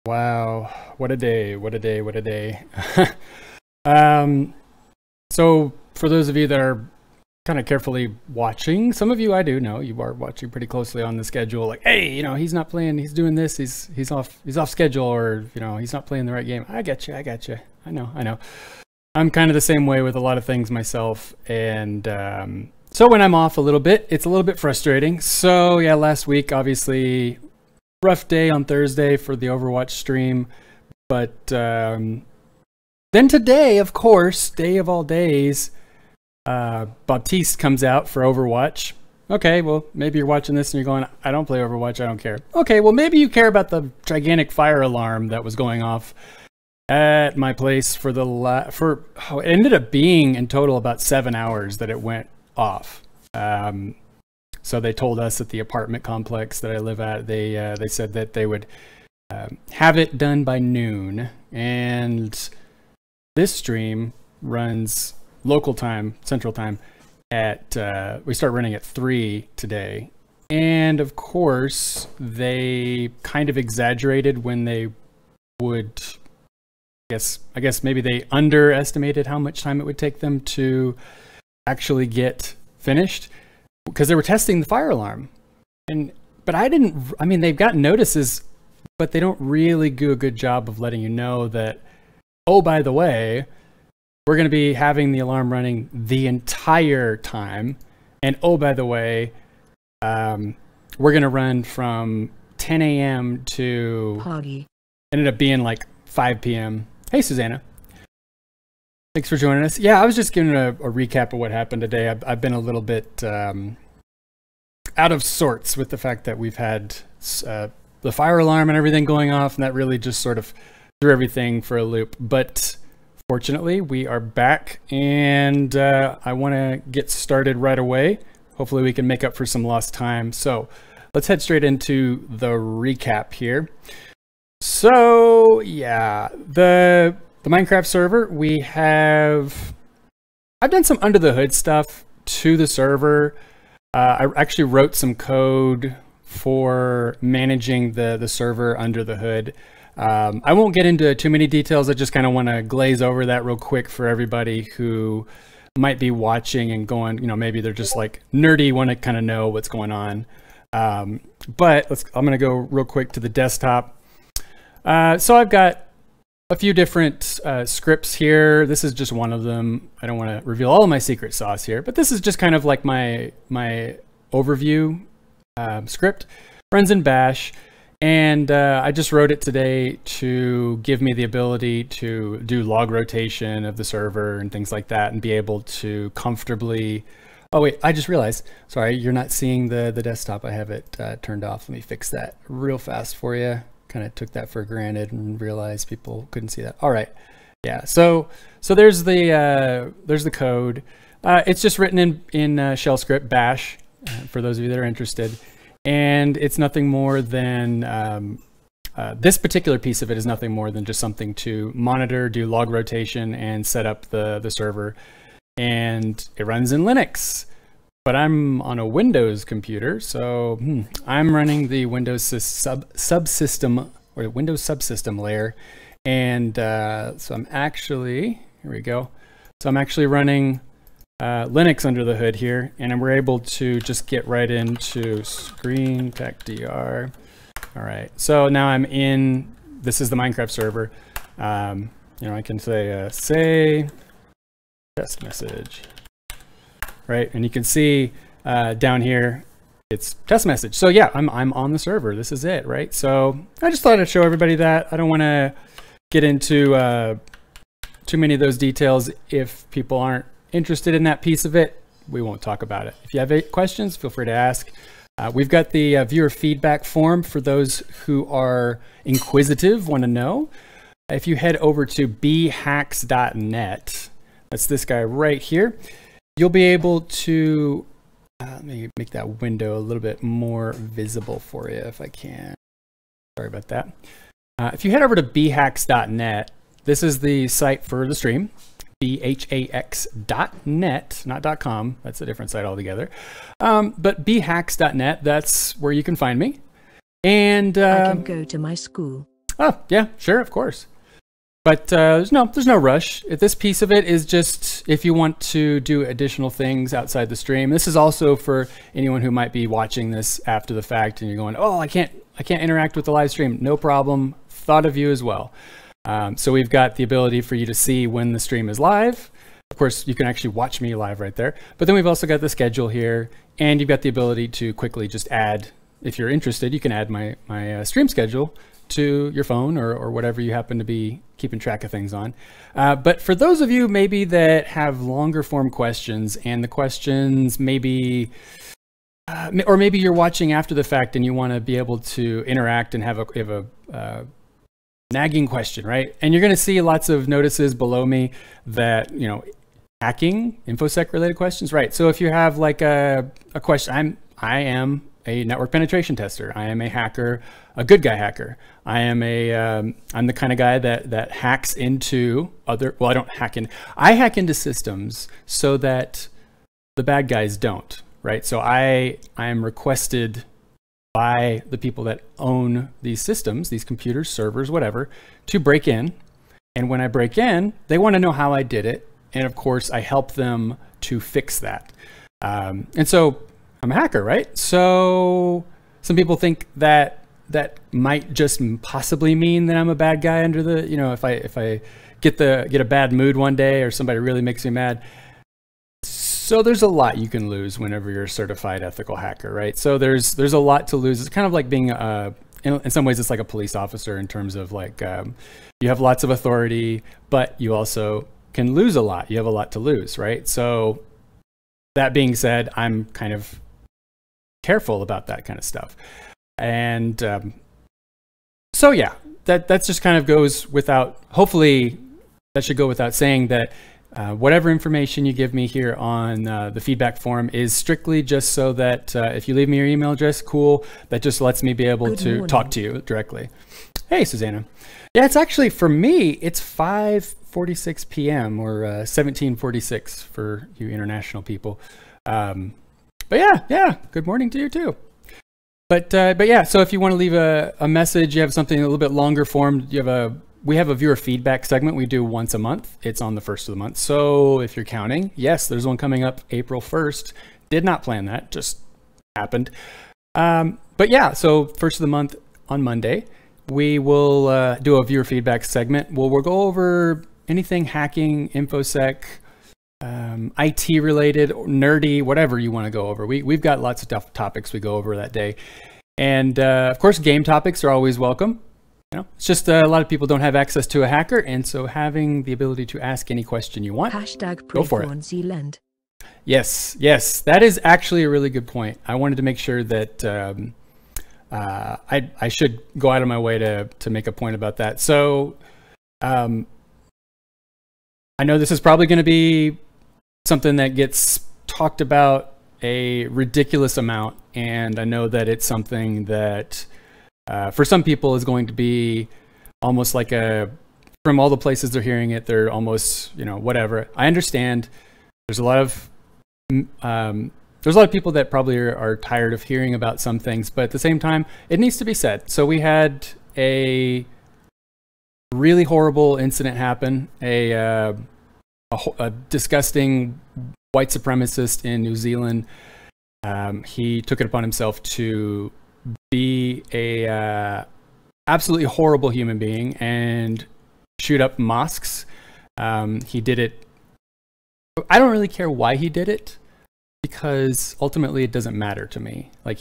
Wow, what a day, what a day, what a day. um, so for those of you that are kind of carefully watching, some of you I do know you are watching pretty closely on the schedule, like, hey, you know, he's not playing, he's doing this, he's off schedule, or, you know, he's not playing the right game. I get you, I know. I'm kind of the same way with a lot of things myself, and so when I'm off a little bit, it's a little bit frustrating. So yeah, last week, obviously, rough day on Thursday for the Overwatch stream, but then today, of course, day of all days, Baptiste comes out for Overwatch. Okay, well, maybe you're watching this and you're going, I don't play Overwatch, I don't care. Okay, well, maybe you care about the gigantic fire alarm that was going off at my place for the it ended up being in total about 7 hours that it went off. So they told us at the apartment complex that I live at, they said that they would have it done by noon, and this stream runs local time, central time, at we start running at 3 today. And of course, they kind of exaggerated when they would, I guess maybe they underestimated how much time it would take them to actually get finished, because they were testing the fire alarm. But I mean, they've got notices, but they don't really do a good job of letting you know that, oh, by the way, we're going to be having the alarm running the entire time. And oh, by the way, we're going to run from 10 a.m. to Poggy. Ended up being like 5 p.m. Hey, Susanna. Thanks for joining us. Yeah, I was just giving a recap of what happened today. I've been a little bit out of sorts with the fact that we've had the fire alarm and everything going off, and that really just sort of threw everything for a loop. But fortunately, we are back, and I want to get started right away. Hopefully, we can make up for some lost time. So let's head straight into the recap here. So yeah, the Minecraft server, I've done some under the hood stuff to the server. I actually wrote some code for managing the server under the hood. I won't get into too many details. I just kind of want to glaze over that real quick for everybody who might be watching and going, you know, maybe they're just like nerdy, want to kind of know what's going on. But I'm going to go real quick to the desktop. So I've got a few different scripts here. This is just one of them. I don't want to reveal all of my secret sauce here, but this is just kind of like my overview script. Runs in Bash, and I just wrote it today to give me the ability to do log rotation of the server and things like that, and be able to comfortably. Oh wait, I just realized. Sorry, you're not seeing the desktop. I have it turned off. Let me fix that real fast for you. Kind of took that for granted and realized people couldn't see that. All right, Yeah, so there's the code. It's just written in shell script bash for those of you that are interested, and it's nothing more than this particular piece of it is nothing more than just something to monitor, do log rotation, and set up the server. And it runs in Linux, but I'm on a Windows computer, so I'm running the Windows subsystem or Windows subsystem layer. And so I'm actually, here we go. So I'm actually running Linux under the hood here, and we're able to just get right into screen tech dr. All right, so now I'm in, this is the Minecraft server. You know, I can say, say test message, right? And you can see down here, it's test message. So yeah, I'm on the server. This is it, right? So I just thought I'd show everybody that. I don't want to get into too many of those details. If people aren't interested in that piece of it, we won't talk about it. If you have any questions, feel free to ask. We've got the viewer feedback form for those who are inquisitive, want to know. If you head over to bhax.net, that's this guy right here, you'll be able to, let me make that window a little bit more visible for you if I can. Sorry about that. If you head over to bhax.net, this is the site for the stream, bhax.net, not .com. That's a different site altogether. But bhax.net, that's where you can find me. And I can go to my school. Oh, yeah, sure, of course. But there's no rush. This piece of it is just if you want to do additional things outside the stream. This is also for anyone who might be watching this after the fact and you're going, oh, I can't interact with the live stream. No problem. Thought of you as well. So we've got the ability for you to see when the stream is live. Of course, you can actually watch me live right there. But then we've also got the schedule here, and you've got the ability to quickly just add, if you're interested, you can add my stream schedule to your phone or whatever you happen to be keeping track of things on. But for those of you maybe that have longer form questions, and the questions maybe, or maybe you're watching after the fact and you want to be able to interact and have a nagging question, right? And you're going to see lots of notices below me that, you know, hacking, InfoSec related questions, right? So if you have like a question, I am a network penetration tester. I am a hacker, a good guy hacker. I'm the kind of guy that hacks into other, well, I don't hack in, I hack into systems so that the bad guys don't, right? So I am requested by the people that own these systems, these computers, servers, whatever, to break in. And when I break in, they want to know how I did it. And of course, I help them to fix that. And so I'm a hacker, right? So some people think that might just possibly mean that I'm a bad guy under the, you know, if I get a bad mood one day or somebody really makes me mad. So there's a lot you can lose whenever you're a certified ethical hacker, right? So there's a lot to lose. It's kind of like being in some ways it's like a police officer in terms of like you have lots of authority, but you also can lose a lot. You have a lot to lose, right? So that being said, I'm kind of careful about that kind of stuff. And so yeah, that's just kind of goes without, hopefully that should go without saying that whatever information you give me here on the feedback form is strictly just so that if you leave me your email address, cool, that just lets me be able to talk to you directly. Hey, Susanna. Yeah, it's actually, for me, it's 5:46 p.m. or 17:46 for you international people. But yeah, good morning to you too. But yeah, so if you want to leave a message, you have something a little bit longer form, we have a viewer feedback segment we do once a month. It's on the 1st of the month. So if you're counting, yes, there's one coming up April 1st. Did not plan that, just happened. But yeah, so 1st of the month on Monday, we will do a viewer feedback segment. We'll go over anything hacking, InfoSec, IT related, nerdy, whatever you want to go over. We've got lots of topics we go over that day. And of course, game topics are always welcome. You know, it's just a lot of people don't have access to a hacker, and so having the ability to ask any question you want, go for it. Zealand. Yes, that is actually a really good point. I wanted to make sure that I should go out of my way to make a point about that. So I know this is probably going to be something that gets talked about a ridiculous amount, and I know that it's something that for some people is going to be almost like from all the places they're hearing it, they're almost, whatever. I understand there's a lot of people that probably are tired of hearing about some things, but at the same time, it needs to be said. So we had a really horrible incident happen, a disgusting white supremacist in New Zealand. He took it upon himself to be a absolutely horrible human being and shoot up mosques. He did it. I don't really care why he did it, because ultimately it doesn't matter to me. Like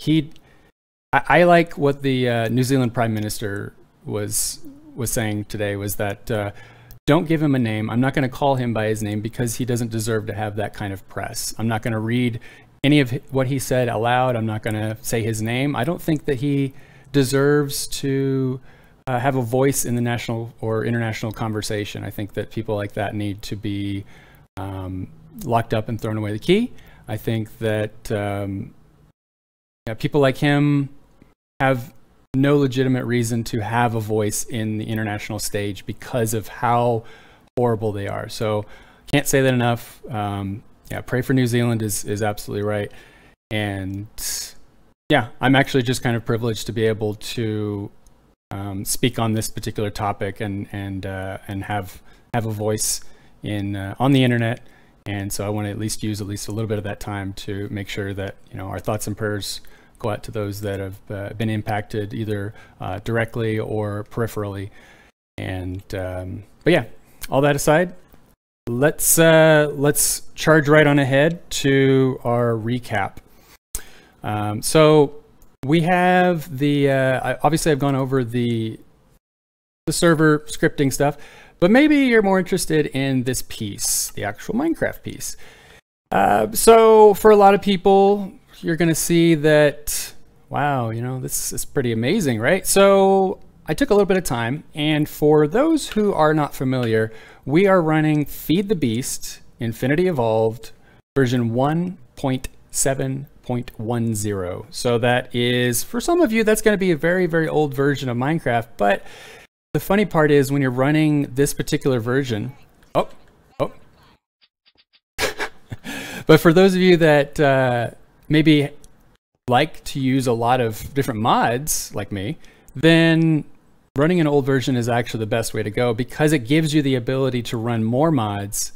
I like what the New Zealand Prime Minister was saying today, was that don't give him a name. I'm not going to call him by his name because he doesn't deserve to have that kind of press. I'm not going to read any of what he said aloud. I'm not going to say his name. I don't think that he deserves to have a voice in the national or international conversation. I think that people like that need to be locked up and thrown away the key. I think that people like him have no legitimate reason to have a voice in the international stage because of how horrible they are. So can't say that enough. Pray for New Zealand is absolutely right. And yeah, I'm actually just kind of privileged to be able to speak on this particular topic and have a voice on the internet. And so I want to at least use a little bit of that time to make sure that our thoughts and prayers go out to those that have been impacted either directly or peripherally. And but yeah, all that aside, let's charge right on ahead to our recap. So we have the obviously I've gone over the server scripting stuff, but maybe you're more interested in this piece, the actual Minecraft piece. So for a lot of people, you're going to see that, wow, this is pretty amazing, right? So I took a little bit of time, and for those who are not familiar, we are running Feed the Beast Infinity Evolved version 1.7.10. So that is, for some of you, that's going to be a very, very old version of Minecraft. But the funny part is when you're running this particular version, but for those of you that maybe like to use a lot of different mods like me, then running an old version is actually the best way to go, because it gives you the ability to run more mods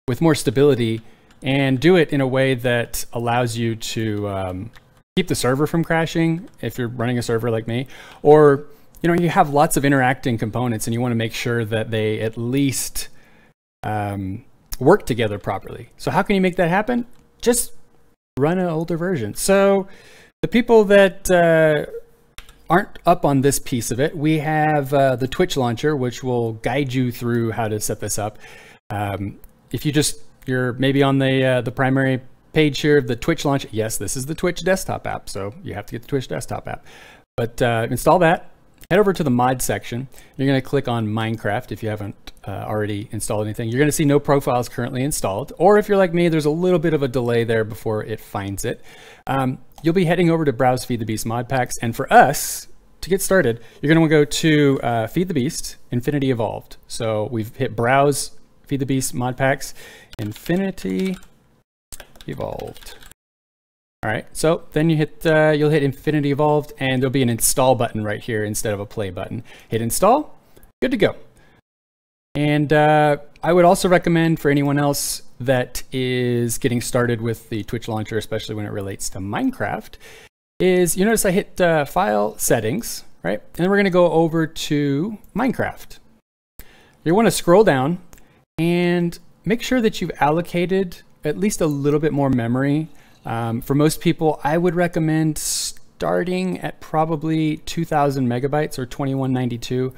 with more stability and do it in a way that allows you to keep the server from crashing if you're running a server like me, or you have lots of interacting components and you want to make sure that they at least work together properly. So how can you make that happen? Just run an older version. So the people that aren't up on this piece of it, we have the Twitch launcher, which will guide you through how to set this up. If you're maybe on the primary page here of the Twitch launcher, yes, this is the Twitch desktop app, so you have to get the Twitch desktop app. But install that, head over to the mod section. You're going to click on Minecraft if you haven't already installed anything. You're going to see no profiles currently installed, or if you're like me, there's a little bit of a delay there before it finds it. You'll be heading over to Browse Feed the Beast mod packs, and for us to get started, you're going to go to Feed the Beast Infinity Evolved. So we've hit Browse Feed the Beast mod packs Infinity Evolved. All right, so then you'll hit Infinity Evolved, and there'll be an install button right here instead of a play button. Hit install, good to go. And I would also recommend for anyone else that is getting started with the Twitch launcher, especially when it relates to Minecraft, is you notice I hit File Settings, right? And then we're going to go over to Minecraft. You want to scroll down and make sure that you've allocated at least a little bit more memory. For most people, I would recommend starting at probably 2,000 megabytes or 2192.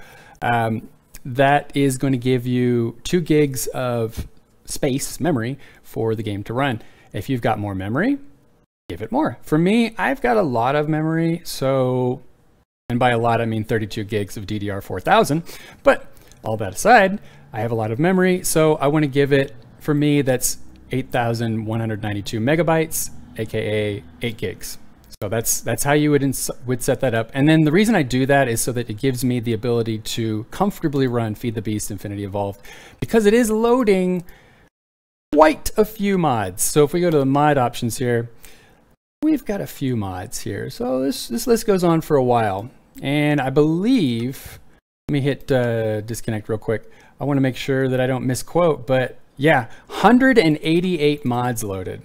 That is going to give you 2 gigs of space memory for the game to run. If you've got more memory, give it more. For me, I've got a lot of memory, so, and by a lot I mean 32 gigs of DDR4000, but all that aside, I have a lot of memory, so I want to give it, for me, that's 8,192 megabytes, aka 8 gigs. So that's how you would set that up. And then the reason I do that is so that it gives me the ability to comfortably run Feed the Beast Infinity Evolved, because it is loading quite a few mods. So if we go to the mod options here, we've got a few mods here. So this list goes on for a while. And I believe, let me hit disconnect real quick. I want to make sure that I don't misquote, but yeah, 188 mods loaded.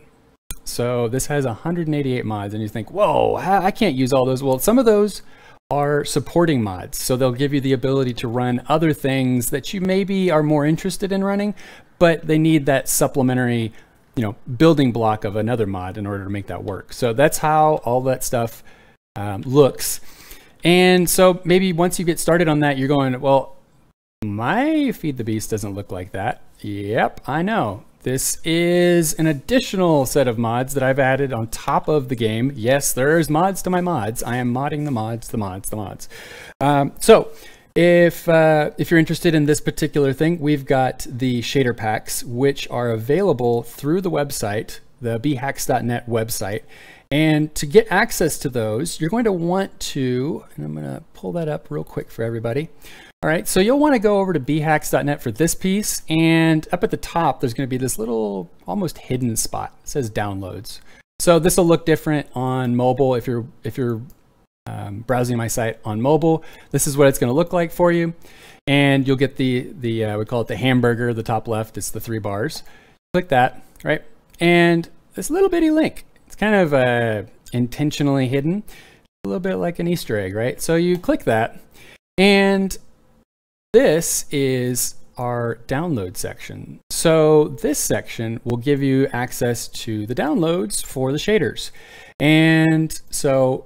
So this has 188 mods, and you think, whoa, I can't use all those. Well, some of those are supporting mods. So they'll give you the ability to run other things that you maybe are more interested in running, but they need that supplementary, you know, building block of another mod in order to make that work. So that's how all that stuff looks. And so maybe once you get started on that, you're going, well, my Feed the Beast doesn't look like that. Yep, I know. This is an additional set of mods that I've added on top of the game. Yes, there's mods to my mods. I am modding the mods. So if you're interested in this particular thing, we've got the shader packs, which are available through the website, the bhax.net website. And to get access to those, you're going to want to, and I'm going to pull that up real quick for everybody. All right, so you'll want to go over to bhax.net for this piece, and up at the top, there's going to be this little almost hidden spot. It says downloads. So this will look different on mobile. If you're browsing my site on mobile, this is what it's going to look like for you. And you'll get the we call it the hamburger, the top left. It's the 3 bars. Click that, right? And this little bitty link. It's kind of intentionally hidden, a little bit like an Easter egg, right? So you click that, and this is our download section. So this section will give you access to the downloads for the shaders. And so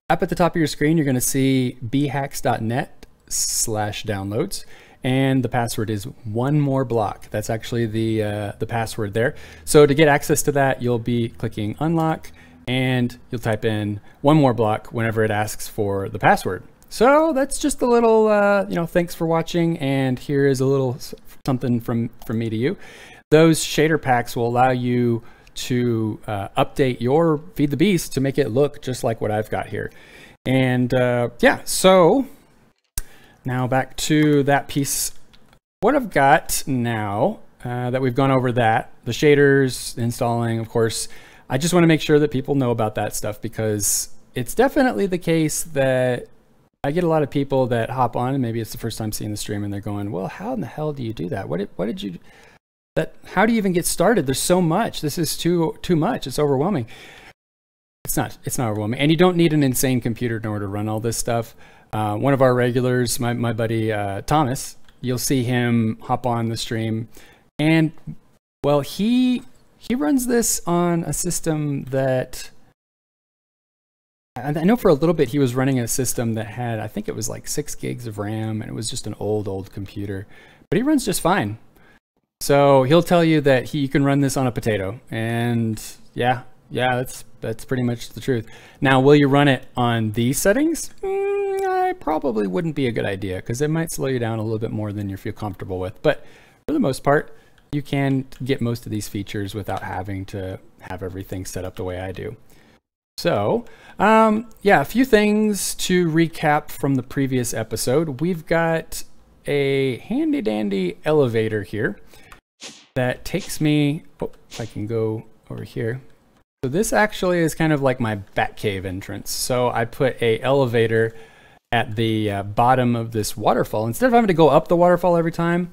up at the top of your screen, you're going to see bhax.net/downloads. And the password is one more block. That's actually the password there. So to get access to that, you'll be clicking unlock, and you'll type in one more block whenever it asks for the password. So that's just a little, you know, thanks for watching, and here is a little something from me to you. Those shader packs will allow you to update your Feed the Beast to make it look just like what I've got here. And yeah, so now back to that piece. What I've got now that we've gone over that, the shaders, installing, of course, I just want to make sure that people know about that stuff, because it's definitely the case that I get a lot of people that hop on, and maybe it's the first time seeing the stream, and they're going, well, how in the hell do you do that? How do you even get started? There's so much. This is too much. It's overwhelming. It's not overwhelming. And you don't need an insane computer in order to run all this stuff. One of our regulars, my buddy Thomas, you'll see him hop on the stream, and well, he runs this on a system that, I know for a little bit he was running a system that had, I think it was like 6 gigs of RAM, and it was just an old computer, but he runs just fine. So he'll tell you that you can run this on a potato, and yeah, that's pretty much the truth. Now, will you run it on these settings? I probably wouldn't be a good idea, because it might slow you down a little bit more than you feel comfortable with. But for the most part, you can get most of these features without having to have everything set up the way I do. So yeah, a few things to recap from the previous episode. We've got a handy dandy elevator here that takes me, oh, if I can go over here. So this actually is kind of like my Batcave entrance. So I put a elevator at the bottom of this waterfall. Instead of having to go up the waterfall every time,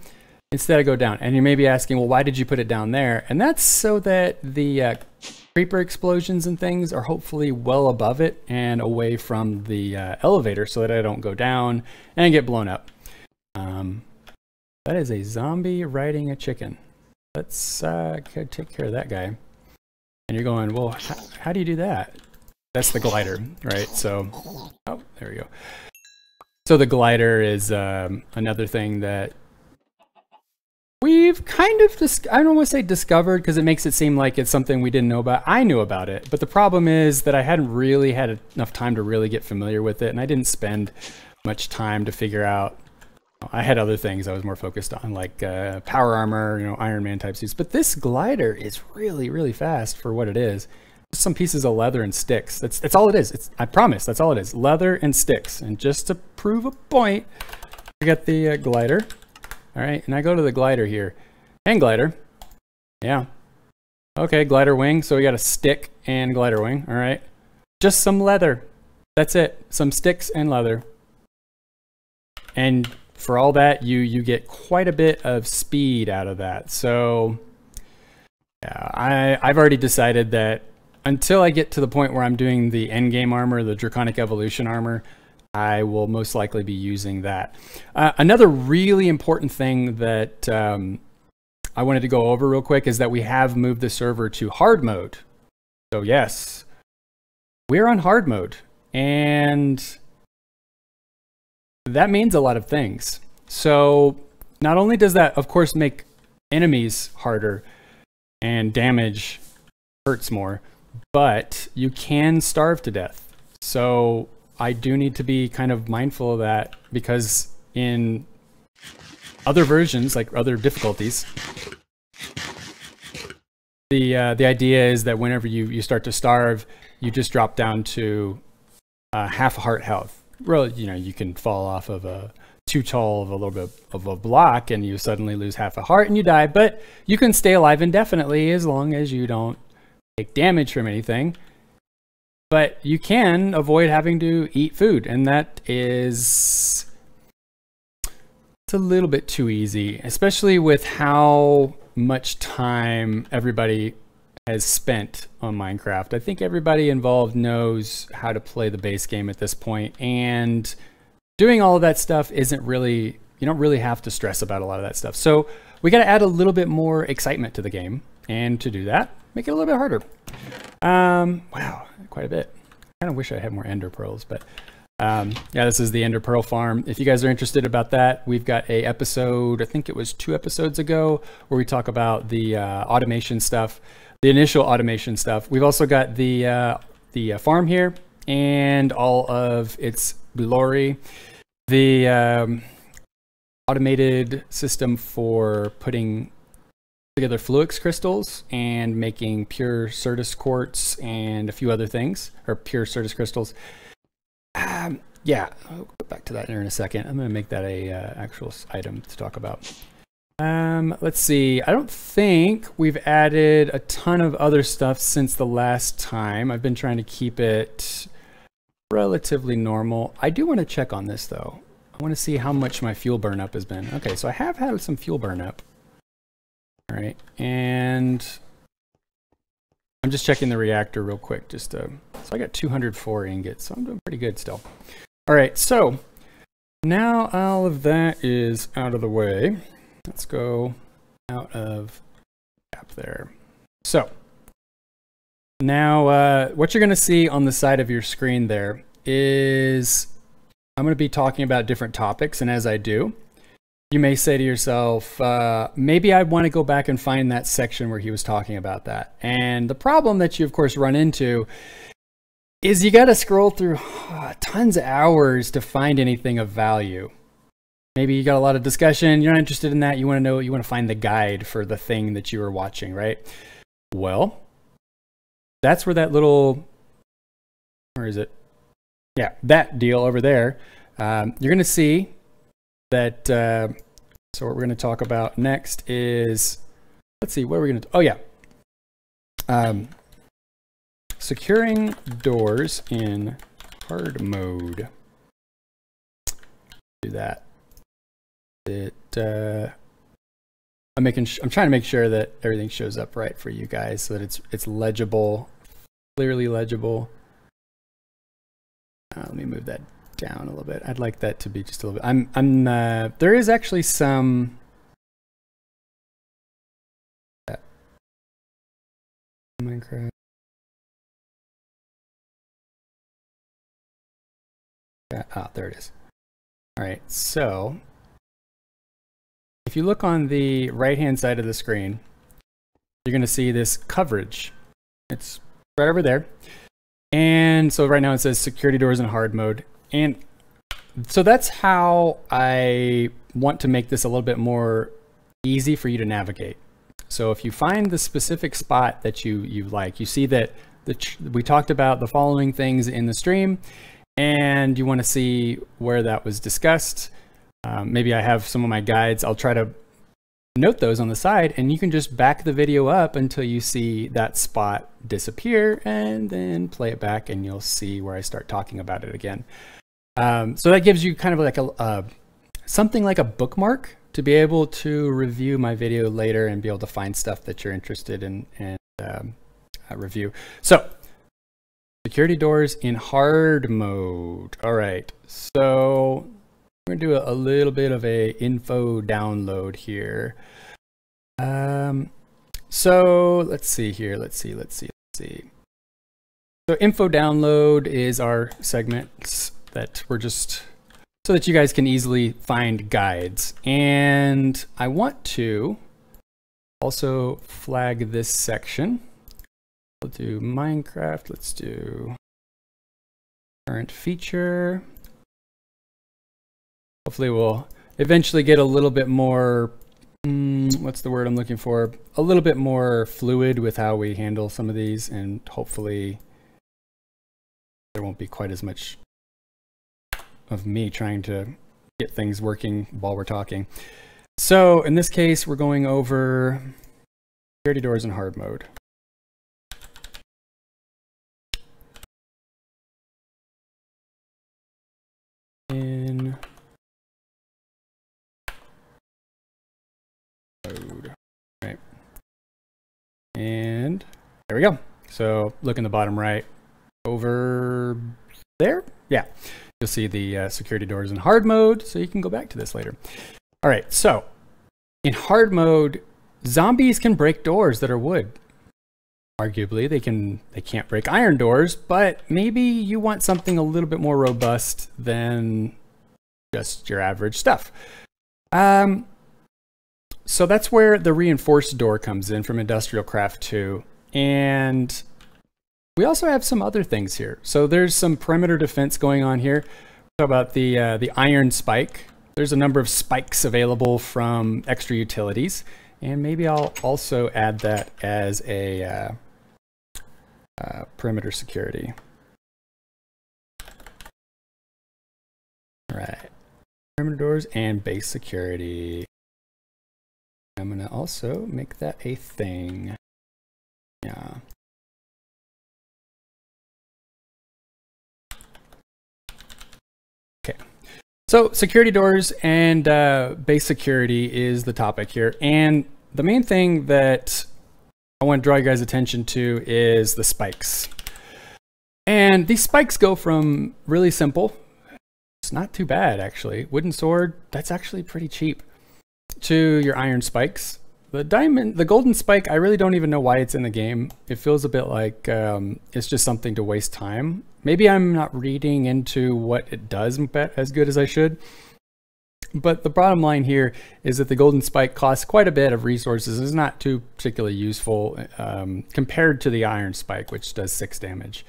instead I go down. And you may be asking, well, why did you put it down there? And that's so that the creeper explosions and things are hopefully well above it and away from the elevator, so that I don't go down and get blown up. That is a zombie riding a chicken. Let's take care of that guy. And you're going, well, how do you do that? That's the glider, right? So, oh, there we go. So the glider is another thing that we've kind of, I don't want to say discovered, because it makes it seem like it's something we didn't know about. I knew about it, but the problem is that I hadn't really had enough time to really get familiar with it, and I didn't spend much time to figure out I had other things I was more focused on, like power armor, you know, Iron Man type suits. But this glider is really, really fast for what it is. Just some pieces of leather and sticks. That's all it is. I promise, that's all it is. Leather and sticks. And just to prove a point, we got the glider. All right, and I go to the glider here. And glider. Yeah. Okay, glider wing. So we got a stick and glider wing. All right. Just some leather. That's it. Some sticks and leather. And for all that, you get quite a bit of speed out of that. So yeah, I've already decided that until I get to the point where I'm doing the endgame armor, the Draconic Evolution armor, I will most likely be using that. Another really important thing that I wanted to go over real quick is that we have moved the server to hard mode. So yes, we're on hard mode, and that means a lot of things. So not only does that, of course, make enemies harder and damage hurts more, but you can starve to death. So I do need to be kind of mindful of that, because in other versions, like other difficulties, the idea is that whenever you start to starve, you just drop down to half a heart health. Well, you know, you can fall off of a too tall of a little bit of a block and you suddenly lose half a heart and you die, but you can stay alive indefinitely as long as you don't take damage from anything. But you can avoid having to eat food, and that is, it's a little bit too easy, especially with how much time everybody has spent on Minecraft. I think everybody involved knows how to play the base game at this point, and doing all of that stuff isn't really, you don't really have to stress about a lot of that stuff. So we got to add a little bit more excitement to the game, and to do that, make it a little bit harder. Wow, quite a bit. I kind of wish I had more ender pearls, but yeah, this is the ender pearl farm. If you guys are interested about that, we've got a episode, I think it was 2 episodes ago, where we talk about the automation stuff, the initial automation stuff. We've also got the farm here and all of its glory. The automated system for putting together Fluix crystals and making pure Certus quartz and a few other things, or pure Certus crystals. Yeah, I'll go back to that in a second. I'm going to make that a actual item to talk about. Let's see. I don't think we've added a ton of other stuff since the last time. I've been trying to keep it relatively normal. I do want to check on this though. I want to see how much my fuel burn up has been. Okay, so I have had some fuel burn up. All right, and I'm just checking the reactor real quick. Just so I got 204 ingots, so I'm doing pretty good still. All right, so now all of that is out of the way. Let's go out of gap there. So now what you're going to see on the side of your screen there is I'm going to be talking about different topics, and as I do, you may say to yourself, maybe I want to go back and find that section where he was talking about that. And the problem that you, of course, run into is you got to scroll through tons of hours to find anything of value. Maybe you got a lot of discussion, you're not interested in that, you want to know, you want to find the guide for the thing that you were watching, right? Well, that's where that little, where is it? Yeah, that deal over there. You're going to see that, so what we're going to talk about next is, let's see, what are we going to, oh yeah. Securing doors in hard mode. Do that. I'm trying to make sure that everything shows up right for you guys so that it's legible, clearly legible. Let me move that down a little bit. I'd like that to be just a little bit. There is actually some Minecraft. There it is. All right, so if you look on the right-hand side of the screen, you're going to see this coverage. It's right over there. And so right now it says security doors in hard mode. And so that's how I want to make this a little bit more easy for you to navigate. So if you find the specific spot that you like, you see that we talked about the following things in the stream, and you want to see where that was discussed. Maybe I have some of my guides. I'll try to note those on the side, and you can just back the video up until you see that spot disappear, and then play it back, and you'll see where I start talking about it again. So that gives you kind of like something like a bookmark to be able to review my video later and be able to find stuff that you're interested in and review. So security doors in hard mode. All right, so we're gonna do a little bit of a info download here. So let's see here. Let's see. So info download is our segments that we're just so that you guys can easily find guides. And I want to also flag this section. We'll do Minecraft. Let's do current feature. Hopefully we'll eventually get a little bit more, what's the word I'm looking for? A little bit more fluid with how we handle some of these, and hopefully there won't be quite as much of me trying to get things working while we're talking. So in this case, we're going over security doors in hard mode. In mode, right. And there we go. So look in the bottom right over there. Yeah. You'll see the security doors in hard mode, so you can go back to this later. All right, so in hard mode, zombies can break doors that are wood. Arguably, they can't break iron doors, but maybe you want something a little bit more robust than just your average stuff. So that's where the reinforced door comes in from Industrial Craft 2, and we also have some other things here. So there's some perimeter defense going on here. Talk about the iron spike. There's a number of spikes available from extra utilities, and maybe I'll also add that as a perimeter security. All right, perimeter doors and base security. I'm gonna also make that a thing. Yeah. Okay, so security doors and base security is the topic here. And the main thing that I want to draw you guys' attention to is the spikes. And these spikes go from really simple, it's not too bad actually, wooden sword, that's actually pretty cheap, to your iron spikes. The golden spike, I really don't even know why it's in the game. It feels a bit like it's just something to waste time. Maybe I'm not reading into what it does as good as I should. But the bottom line here is that the golden spike costs quite a bit of resources. It's not too particularly useful compared to the iron spike, which does 6 damage.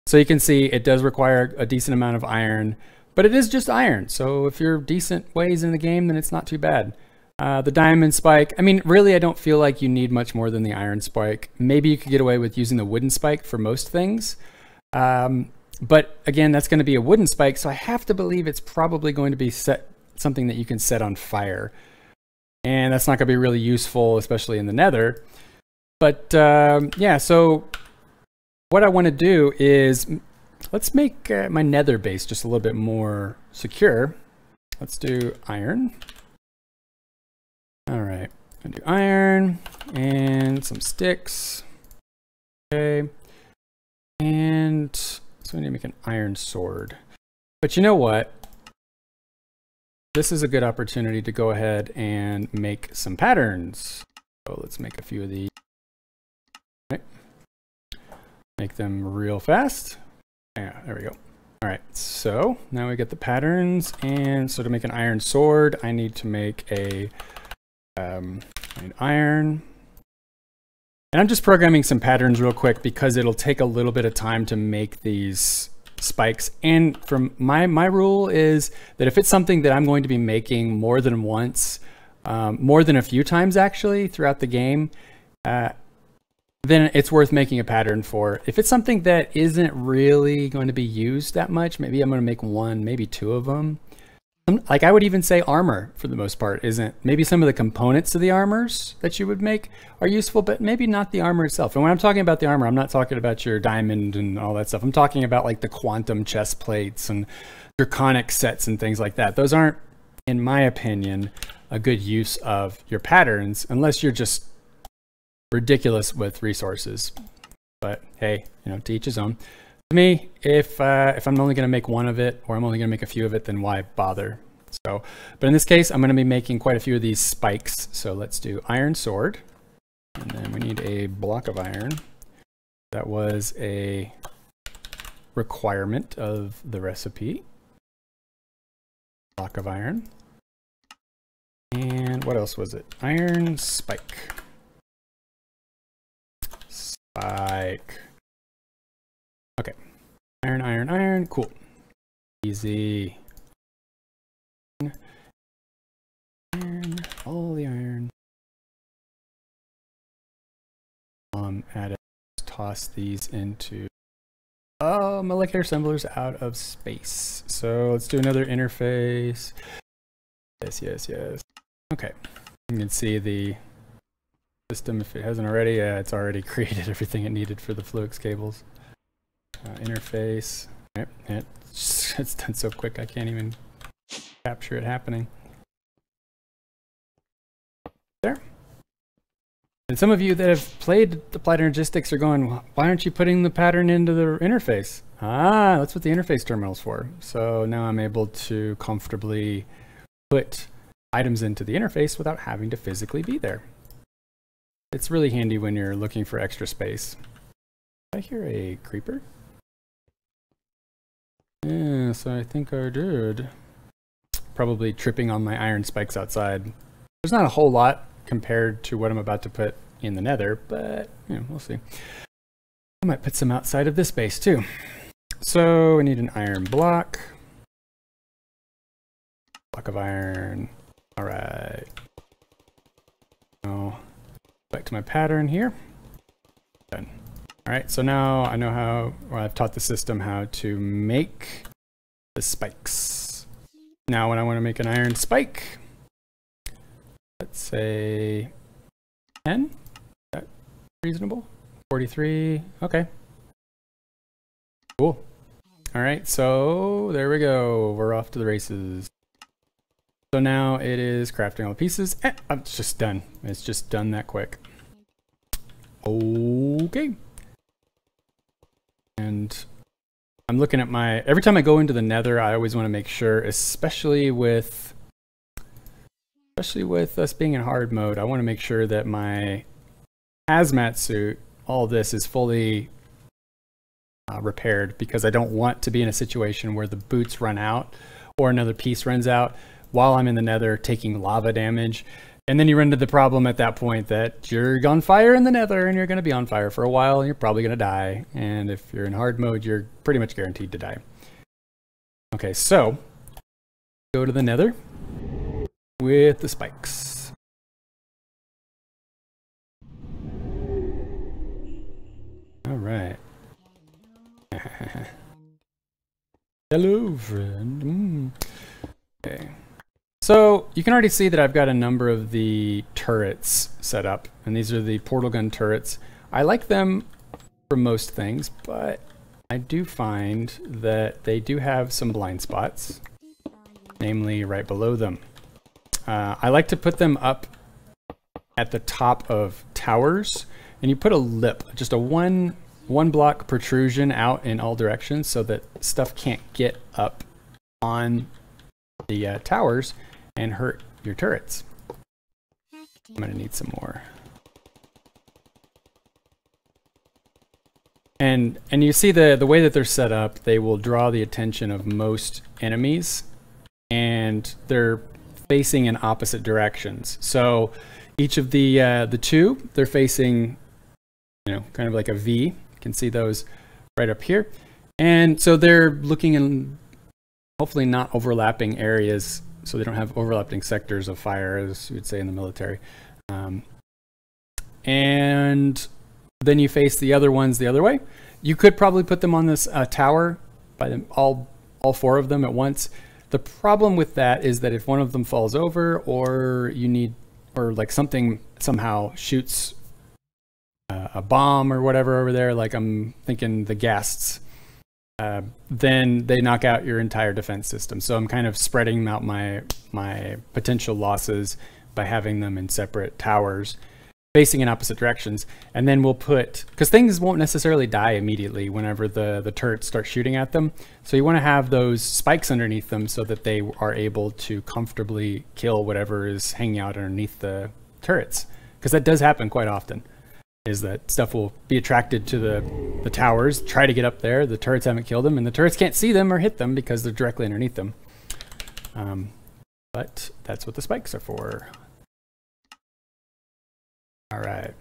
So you can see it does require a decent amount of iron, but it is just iron. So if you're decent ways in the game, then it's not too bad. The diamond spike, I mean, really, I don't feel like you need much more than the iron spike. Maybe you could get away with using the wooden spike for most things. But again, that's going to be a wooden spike, so I have to believe it's probably going to be something that you can set on fire. And that's not going to be really useful, especially in the nether. But yeah, so what I want to do is, let's make my nether base just a little bit more secure. Let's do iron. All right, I'm gonna do iron and some sticks. Okay, and so I need to make an iron sword. But you know what? This is a good opportunity to go ahead and make some patterns. So let's make a few of these. Okay. Make them real fast. Yeah, there we go. All right, so now we get the patterns, and so to make an iron sword, I need to make a I need iron. And I'm just programming some patterns real quick because it'll take a little bit of time to make these spikes. And from my rule is that if it's something that I'm going to be making more than once, more than a few times actually throughout the game, then it's worth making a pattern for. If it's something that isn't really going to be used that much, maybe I'm going to make one, maybe two of them. Like I would even say armor for the most part isn't. Maybe some of the components of the armors that you would make are useful, but maybe not the armor itself. And when I'm talking about the armor, I'm not talking about your diamond and all that stuff. I'm talking about like the quantum chest plates and draconic sets and things like that. Those aren't, in my opinion, a good use of your patterns unless you're just ridiculous with resources. But hey, you know, to each his own. To me, if I'm only going to make one of it, or I'm only going to make a few of it, then why bother? So, but in this case, I'm going to be making quite a few of these spikes. So let's do iron sword, and then we need a block of iron. That was a requirement of the recipe. Block of iron. And what else was it? Iron spike. Spike. Okay. Iron, iron, iron. Cool. Easy. Iron. All the iron. Add it. Toss these into molecular assemblers out of space. So let's do another interface. Yes, yes, yes. Okay. You can see the system, if it hasn't already, it's already created everything it needed for the Fluix cables. Interface. Yep, it's done so quick I can't even capture it happening. There. And some of you that have played Applied Energistics are going, why aren't you putting the pattern into the interface? Ah, that's what the interface terminal's for. So now I'm able to comfortably put items into the interface without having to physically be there. It's really handy when you're looking for extra space. Did I hear a creeper? Yes, I think I did. Probably tripping on my iron spikes outside. There's not a whole lot compared to what I'm about to put in the nether, but you know, we'll see. I might put some outside of this base too. So we need an iron block. Block of iron. All right. Now back to my pattern here. Done. All right, so now I know how, or I've taught the system how to make the spikes. Now when I want to make an iron spike, let's say 10, is that reasonable? 43, okay. Cool. All right, so there we go. We're off to the races. So now it is crafting all the pieces. It's just done. It's just done that quick. Okay. And I'm looking at my, every time I go into the nether, I always want to make sure, especially with us being in hard mode, I want to make sure that my hazmat suit, all this is fully repaired, because I don't want to be in a situation where the boots run out or another piece runs out while I'm in the nether taking lava damage. And then you run into the problem at that point that you're on fire in the nether and you're going to be on fire for a while and you're probably going to die. And if you're in hard mode, you're pretty much guaranteed to die. Okay, so go to the nether with the spikes. All right. Hello, friend. Okay. So you can already see that I've got a number of the turrets set up, and these are the portal gun turrets. I like them for most things, but I do find that they do have some blind spots, namely right below them. I like to put them up at the top of towers, and you put a lip, just a one block protrusion out in all directions so that stuff can't get up on the towers and hurt your turrets. I'm gonna need some more. And you see the way that they're set up, they will draw the attention of most enemies, and they're facing in opposite directions. So each of the two, they're facing, you know, kind of like a V. You can see those right up here. And so they're looking in hopefully not overlapping areas, so they don't have overlapping sectors of fire, as you would say in the military. And then you face the other ones the other way. You could probably put them on this tower, by them all 4 of them at once. The problem with that is that if one of them falls over, or like something somehow shoots a bomb or whatever over there, like I'm thinking the ghasts, then they knock out your entire defense system. So I'm kind of spreading out my potential losses by having them in separate towers facing in opposite directions. And then we'll put, because things won't necessarily die immediately whenever the turrets start shooting at them. So you want to have those spikes underneath them so that they are able to comfortably kill whatever is hanging out underneath the turrets. Because that does happen quite often, is that stuff will be attracted to the towers, try to get up there. The turrets haven't killed them, and the turrets can't see them or hit them because they're directly underneath them. But that's what the spikes are for. All right.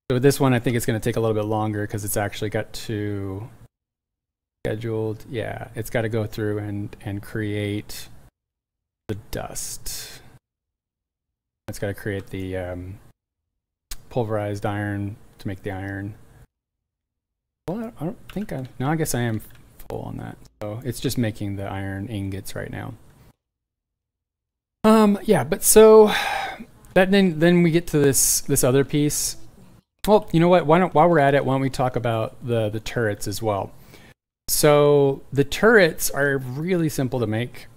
So this one, I think it's going to take a little bit longer because it's actually got to scheduled. Yeah, it's got to go through and create the dust. It's got to create the pulverized iron to make the iron. Well, I don't think no, I guess I am full on that. So it's just making the iron ingots right now. Yeah, but so that then we get to this other piece. Well, you know what? While we're at it, why don't we talk about the turrets as well? So the turrets are really simple to make.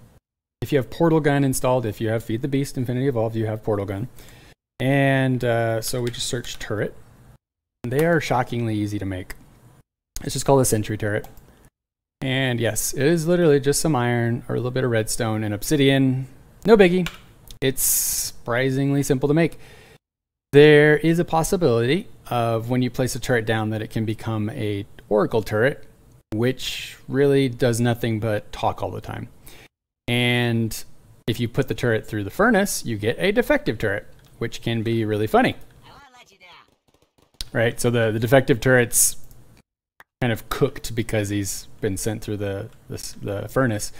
If you have Portal Gun installed, if you have Feed the Beast Infinity Evolved, you have Portal Gun. And so we just search turret. They are shockingly easy to make. It's just called a sentry turret. And yes, it is literally just some iron or a little bit of redstone and obsidian. No biggie. It's surprisingly simple to make. There is a possibility of when you place a turret down that it can become a oracle turret, which really does nothing but talk all the time. And if you put the turret through the furnace, you get a defective turret, which can be really funny. Right, so the defective turret's kind of cooked because he's been sent through the furnace.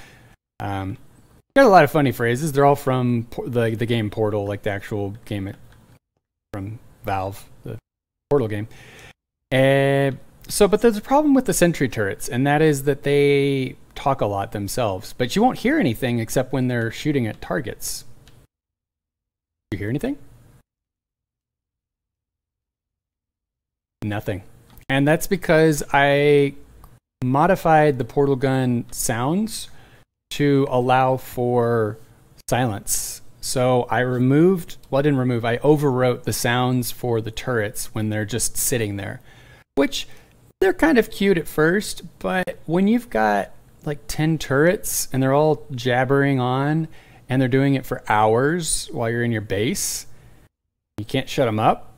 Got a lot of funny phrases. They're all from the game Portal, like the actual game from Valve, the Portal game. But there's a problem with the sentry turrets, and that is that they talk a lot themselves, but you won't hear anything except when they're shooting at targets. You hear anything? Nothing. And that's because I modified the portal gun sounds to allow for silence. So I removed, well, I didn't remove, I overwrote the sounds for the turrets when they're just sitting there, which they're kind of cute at first, but when you've got like 10 turrets and they're all jabbering on and they're doing it for hours while you're in your base, you can't shut them up.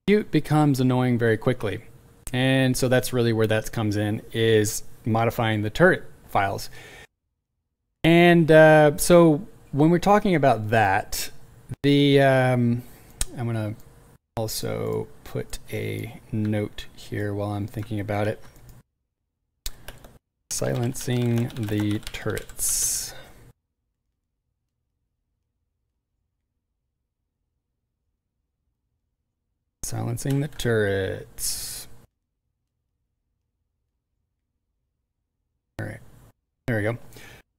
Cute becomes annoying very quickly. And so that's really where that comes in, is modifying the turret files. And so when we're talking about that, I'm going to also put a note here while I'm thinking about it. Silencing the turrets. Silencing the turrets. All right, there we go.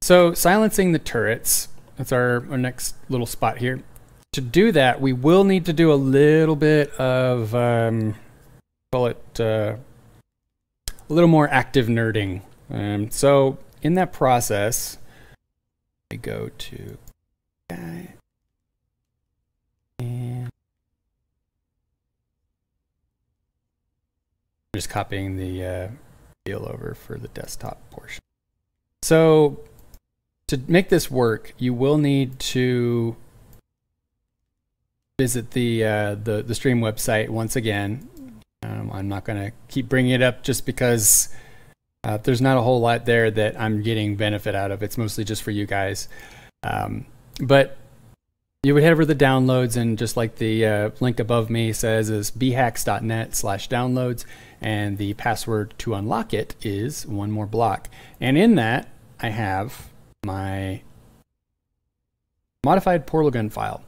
So silencing the turrets, that's our next little spot here. To do that, we will need to do a little bit of, call it a little more active nerding. So in that process, I go to guy and just copying the deal over for the desktop portion. So to make this work, you will need to visit the stream website once again. I'm not going to keep bringing it up just because there's not a whole lot there that I'm getting benefit out of. It's mostly just for you guys. But you would head over to the downloads, and just like the link above me says, is bhax.net/downloads, and the password to unlock it is one more block. And in that, I have my modified portal gun file.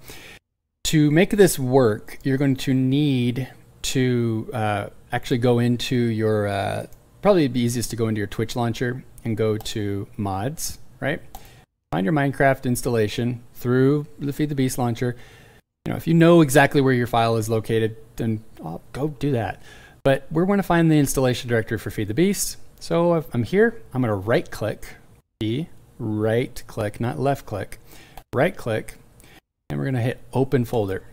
To make this work, you're going to need to actually go into your, probably it'd be easiest to go into your Twitch launcher and go to mods, right? Find your Minecraft installation through the Feed the Beast launcher. You know, if you know exactly where your file is located, then go do that. But we're going to find the installation directory for Feed the Beast. So if I'm here, I'm going to right click, right click, not left click, right click, and we're going to hit open folder.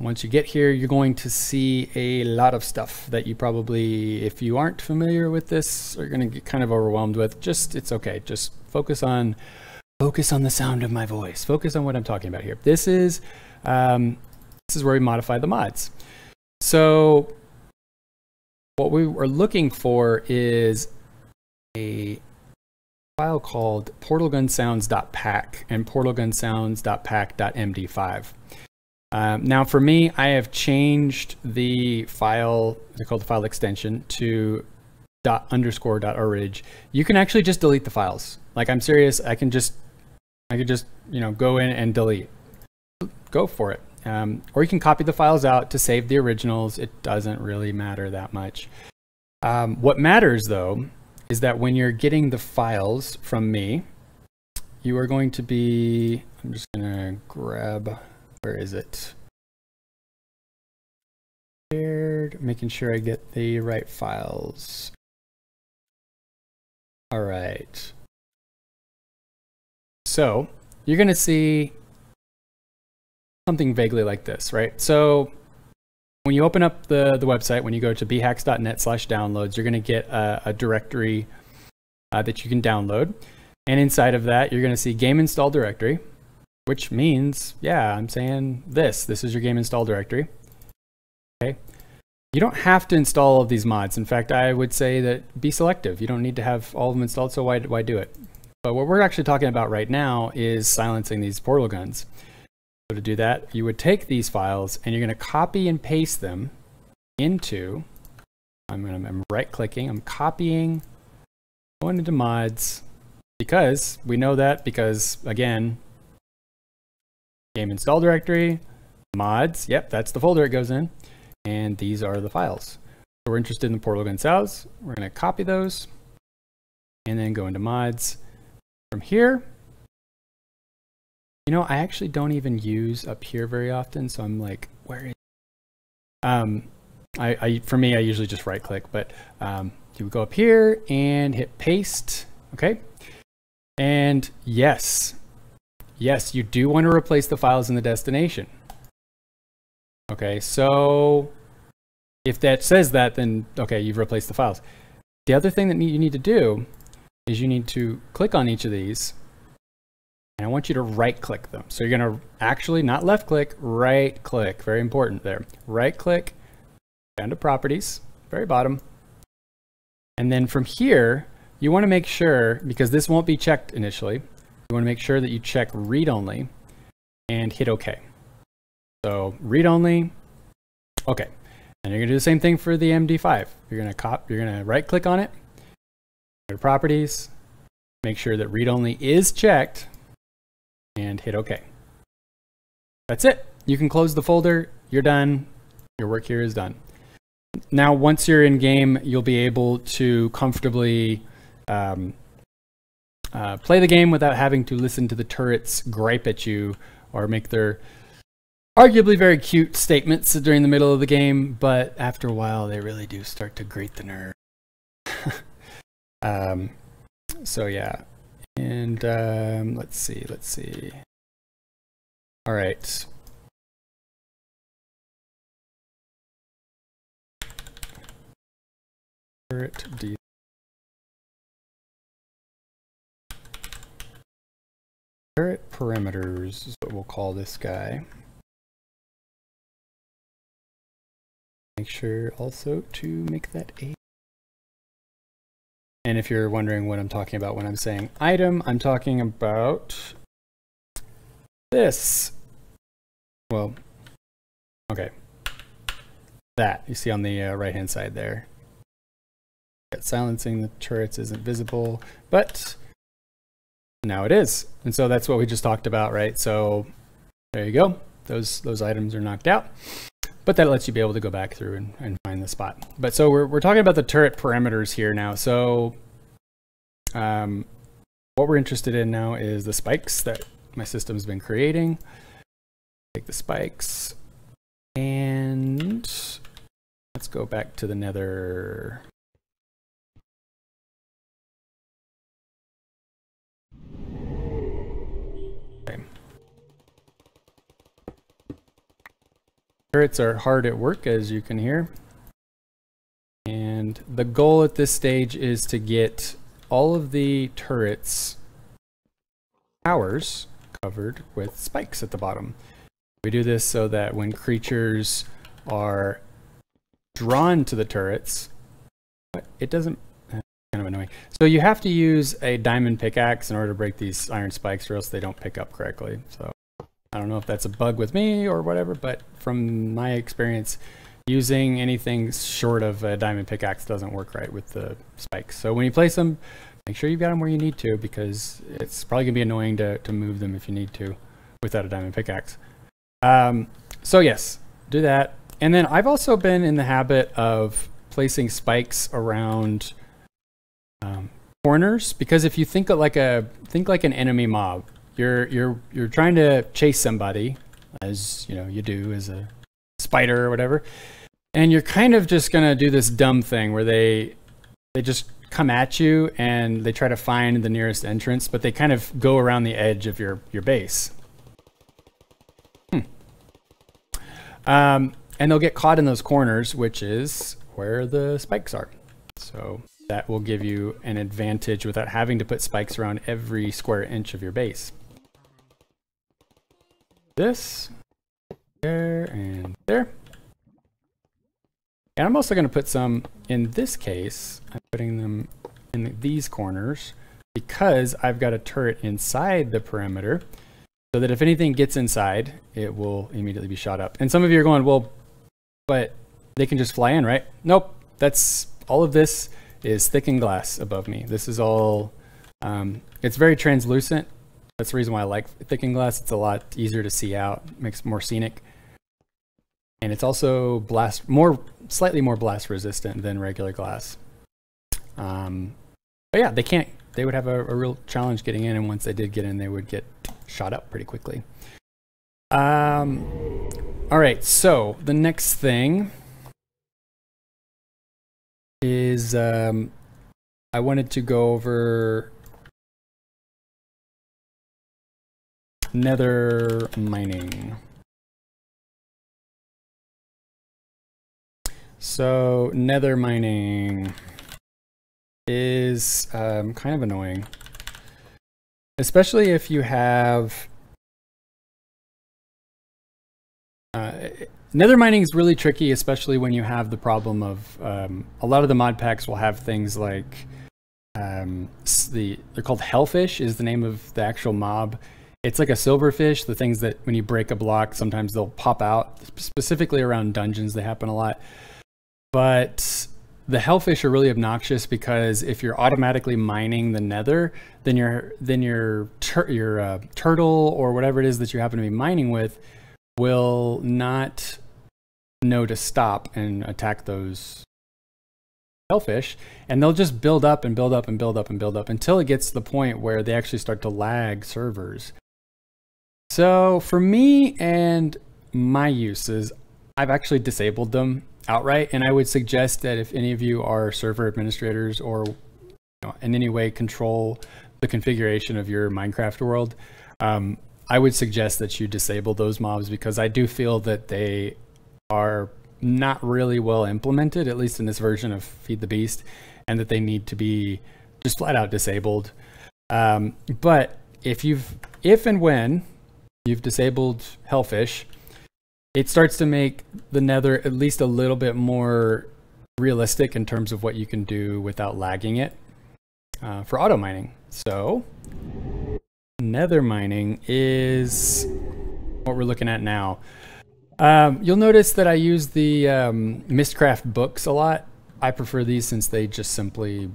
Once you get here, you're going to see a lot of stuff that you probably, if you aren't familiar with this, are going to get kind of overwhelmed with. It's okay. Just focus on the sound of my voice. Focus on what I'm talking about here. This is where we modify the mods. So what we are looking for is a file called portalgunsounds.pack and portalgunsounds.pack.md5. Now for me, I have changed the file, it's called the file extension, to ._.orig. You can actually just delete the files. Like, I'm serious, I could just, you know, go in and delete. Go for it. Or you can copy the files out to save the originals. It doesn't really matter that much. What matters though is that when you're getting the files from me, you are going to be, I'm just gonna grab, where is it? Making sure I get the right files. All right. So you're going to see something vaguely like this, right? So when you open up the website, when you go to bhax.net/downloads, you're going to get a directory that you can download. And inside of that, you're going to see game install directory, which means, yeah, I'm saying this is your game install directory. Okay. You don't have to install all of these mods. In fact, I would say that be selective. You don't need to have all of them installed, so why do it? But what we're actually talking about right now is silencing these portal guns. So to do that, you would take these files and you're going to copy and paste them into, I'm right clicking, I'm copying, going into mods, because we know that, because again, game install directory, mods, yep, that's the folder it goes in. And these are the files. So we're interested in the portal gun sounds. We're going to copy those and then go into mods. From here, you know, I actually don't even use up here very often, so I'm like, where is for me, I usually just right click, but you would go up here and hit paste, okay? And yes, you do want to replace the files in the destination. Okay, so if that says that, then okay, you've replaced the files. The other thing that you need to do is you need to click on each of these, and I want you to right click them. So you're going to actually not left click, right click. Very important there. Right click down to properties, very bottom. And then from here, you want to make sure, because this won't be checked initially, you want to make sure that you check read only and hit OK. So read only, okay. And you're gonna do the same thing for the MD5. You're gonna right click on it, go to properties, make sure that read only is checked, and hit OK. That's it. You can close the folder, you're done, your work here is done. Now, once you're in game, you'll be able to comfortably play the game without having to listen to the turrets gripe at you or make their arguably very cute statements during the middle of the game, but after a while they really do start to grate the nerve. So yeah, and let's see. All right. Turret parameters is what we'll call this guy. Make sure also to make that a. And if you're wondering what I'm talking about when I'm saying item, I'm talking about this. well, okay. That you see on the right hand side there. Silencing the turrets isn't visible, but now it is. And so that's what we just talked about, right? So there you go. Those items are knocked out, but that lets you be able to go back through and find the spot. But so we're talking about the turret parameters here now. So what we're interested in now is the spikes that my system's been creating. Take the spikes and let's go back to the nether. Okay. Turrets are hard at work, as you can hear. And the goal at this stage is to get all of the turrets' towers covered with spikes at the bottom. We do this so that when creatures are drawn to the turrets, it doesn't, kind of annoying. So you have to use a diamond pickaxe in order to break these iron spikes, or else they don't pick up correctly. So I don't know if that's a bug with me or whatever, but from my experience, using anything short of a diamond pickaxe doesn't work right with the spikes. So when you place them, make sure you've got them where you need to, because it's probably gonna be annoying to move them if you need to without a diamond pickaxe. So yes, do that. And then I've also been in the habit of placing spikes around corners, because if you think like an enemy mob, you're trying to chase somebody, as you know you do as a spider or whatever, and you're kind of just gonna do this dumb thing where they just come at you and they try to find the nearest entrance, but they kind of go around the edge of your base. And they'll get caught in those corners, which is where the spikes are. So that will give you an advantage without having to put spikes around every square inch of your base. This, there, and there. And I'm also going to put some, in this case, I'm putting them in these corners because I've got a turret inside the perimeter, so that if anything gets inside, it will immediately be shot up. And some of you are going, well, but they can just fly in, right? Nope. That's all of this is thickened glass above me. This is all, it's very translucent. That's the reason why I like thickened glass. It's a lot easier to see out, makes it more scenic. And it's also slightly more blast resistant than regular glass. But yeah, they would have a real challenge getting in, and once they did get in, they would get shot up pretty quickly. All right, so the next thing is I wanted to go over nether mining. So nether mining is kind of annoying, especially if you have nether mining is really tricky, especially when you have the problem of a lot of the mod packs will have things like they're called hellfish is the name of the actual mob. It's like a silverfish, the things that when you break a block, sometimes they'll pop out. Specifically around dungeons, they happen a lot. But the hellfish are really obnoxious because if you're automatically mining the nether, then your turtle or whatever it is that you happen to be mining with will not know to stop and attack those hellfish, and they'll just build up and build up and build up and build up until it gets to the point where they actually start to lag servers. So for me and my uses, I've actually disabled them outright, and I would suggest that if any of you are server administrators or in any way control the configuration of your Minecraft world, I would suggest that you disable those mobs, because I do feel that they are not really well implemented, at least in this version of Feed the Beast, and that they need to be just flat out disabled. But if and when you've disabled hellfish, it starts to make the nether at least a little bit more realistic in terms of what you can do without lagging it for auto mining. So nether mining is what we're looking at now. You'll notice that I use the Mistcraft books a lot. I prefer these since they just simply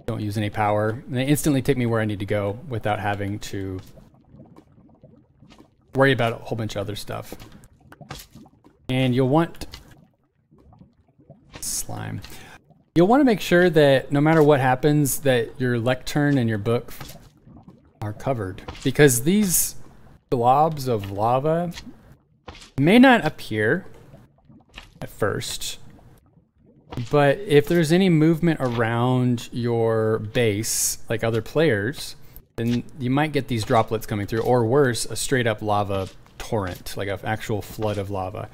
don't use any power. And they instantly take me where I need to go without having to worry about a whole bunch of other stuff. And you'll want slime. You'll want to make sure that no matter what happens, that your lectern and your book are covered, because these globs of lava may not appear at first, but if there's any movement around your base, like other players, then you might get these droplets coming through, or worse, a straight up lava torrent, like an actual flood of lava.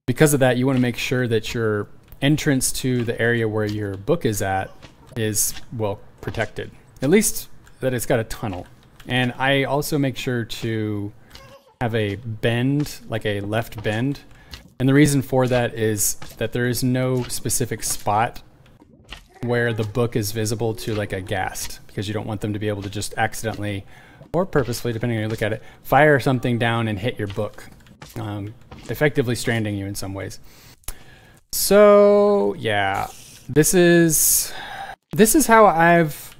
Because of that, you want to make sure that your entrance to the area where your book is at is well protected. At least that it's got a tunnel. And I also make sure to have a bend, like a left bend. And the reason for that is that there is no specific spot where the book is visible to like a ghast, because you don't want them to be able to just accidentally, or purposefully, depending on how you look at it, fire something down and hit your book, effectively stranding you in some ways. So yeah, this is how I've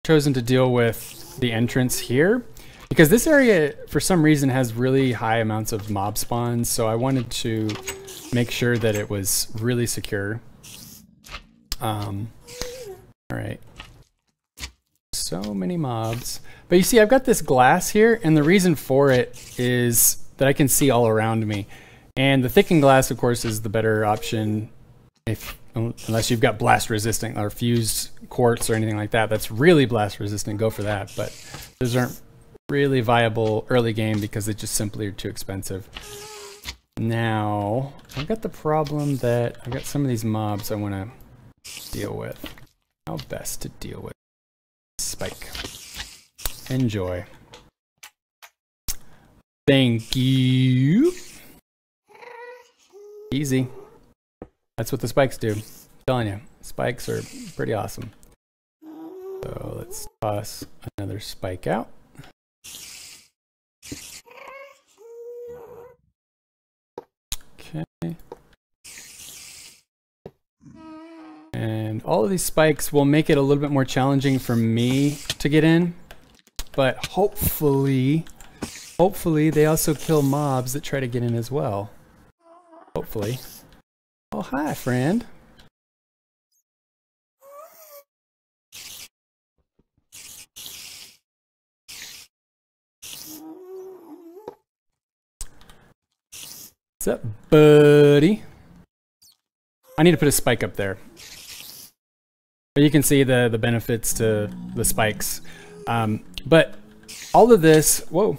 chosen to deal with the entrance here, because this area for some reason has really high amounts of mob spawns, so I wanted to make sure that it was really secure. All right, so many mobs, but you see I've got this glass here, and the reason for it is that I can see all around me. And the thickened glass, of course, is the better option unless you've got blast resistant or fused quartz or anything like that. That's really blast resistant, go for that. But those aren't really viable early game because they just simply are too expensive. Now, I've got the problem that I've got some of these mobs I want to deal with. How best to deal with? Spike. Enjoy. Thank you. Easy. That's what the spikes do. I'm telling you, spikes are pretty awesome. So let's toss another spike out. Okay. And all of these spikes will make it a little bit more challenging for me to get in, but hopefully they also kill mobs that try to get in as well. Hopefully. Oh, hi, friend. What's up, buddy? I need to put a spike up there. But you can see the benefits to the spikes. But all of this, whoa,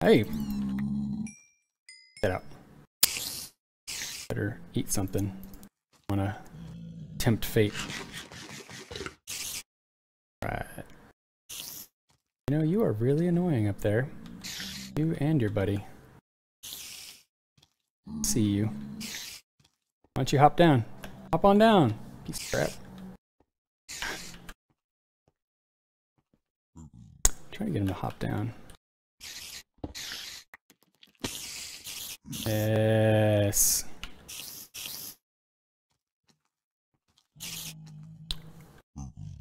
hey. Get out. Better eat something. I wanna tempt fate. Right. You know, you are really annoying up there. You and your buddy. See you. Why don't you hop down? Hop on down, piece of crap. Trying to get him to hop down. Yes.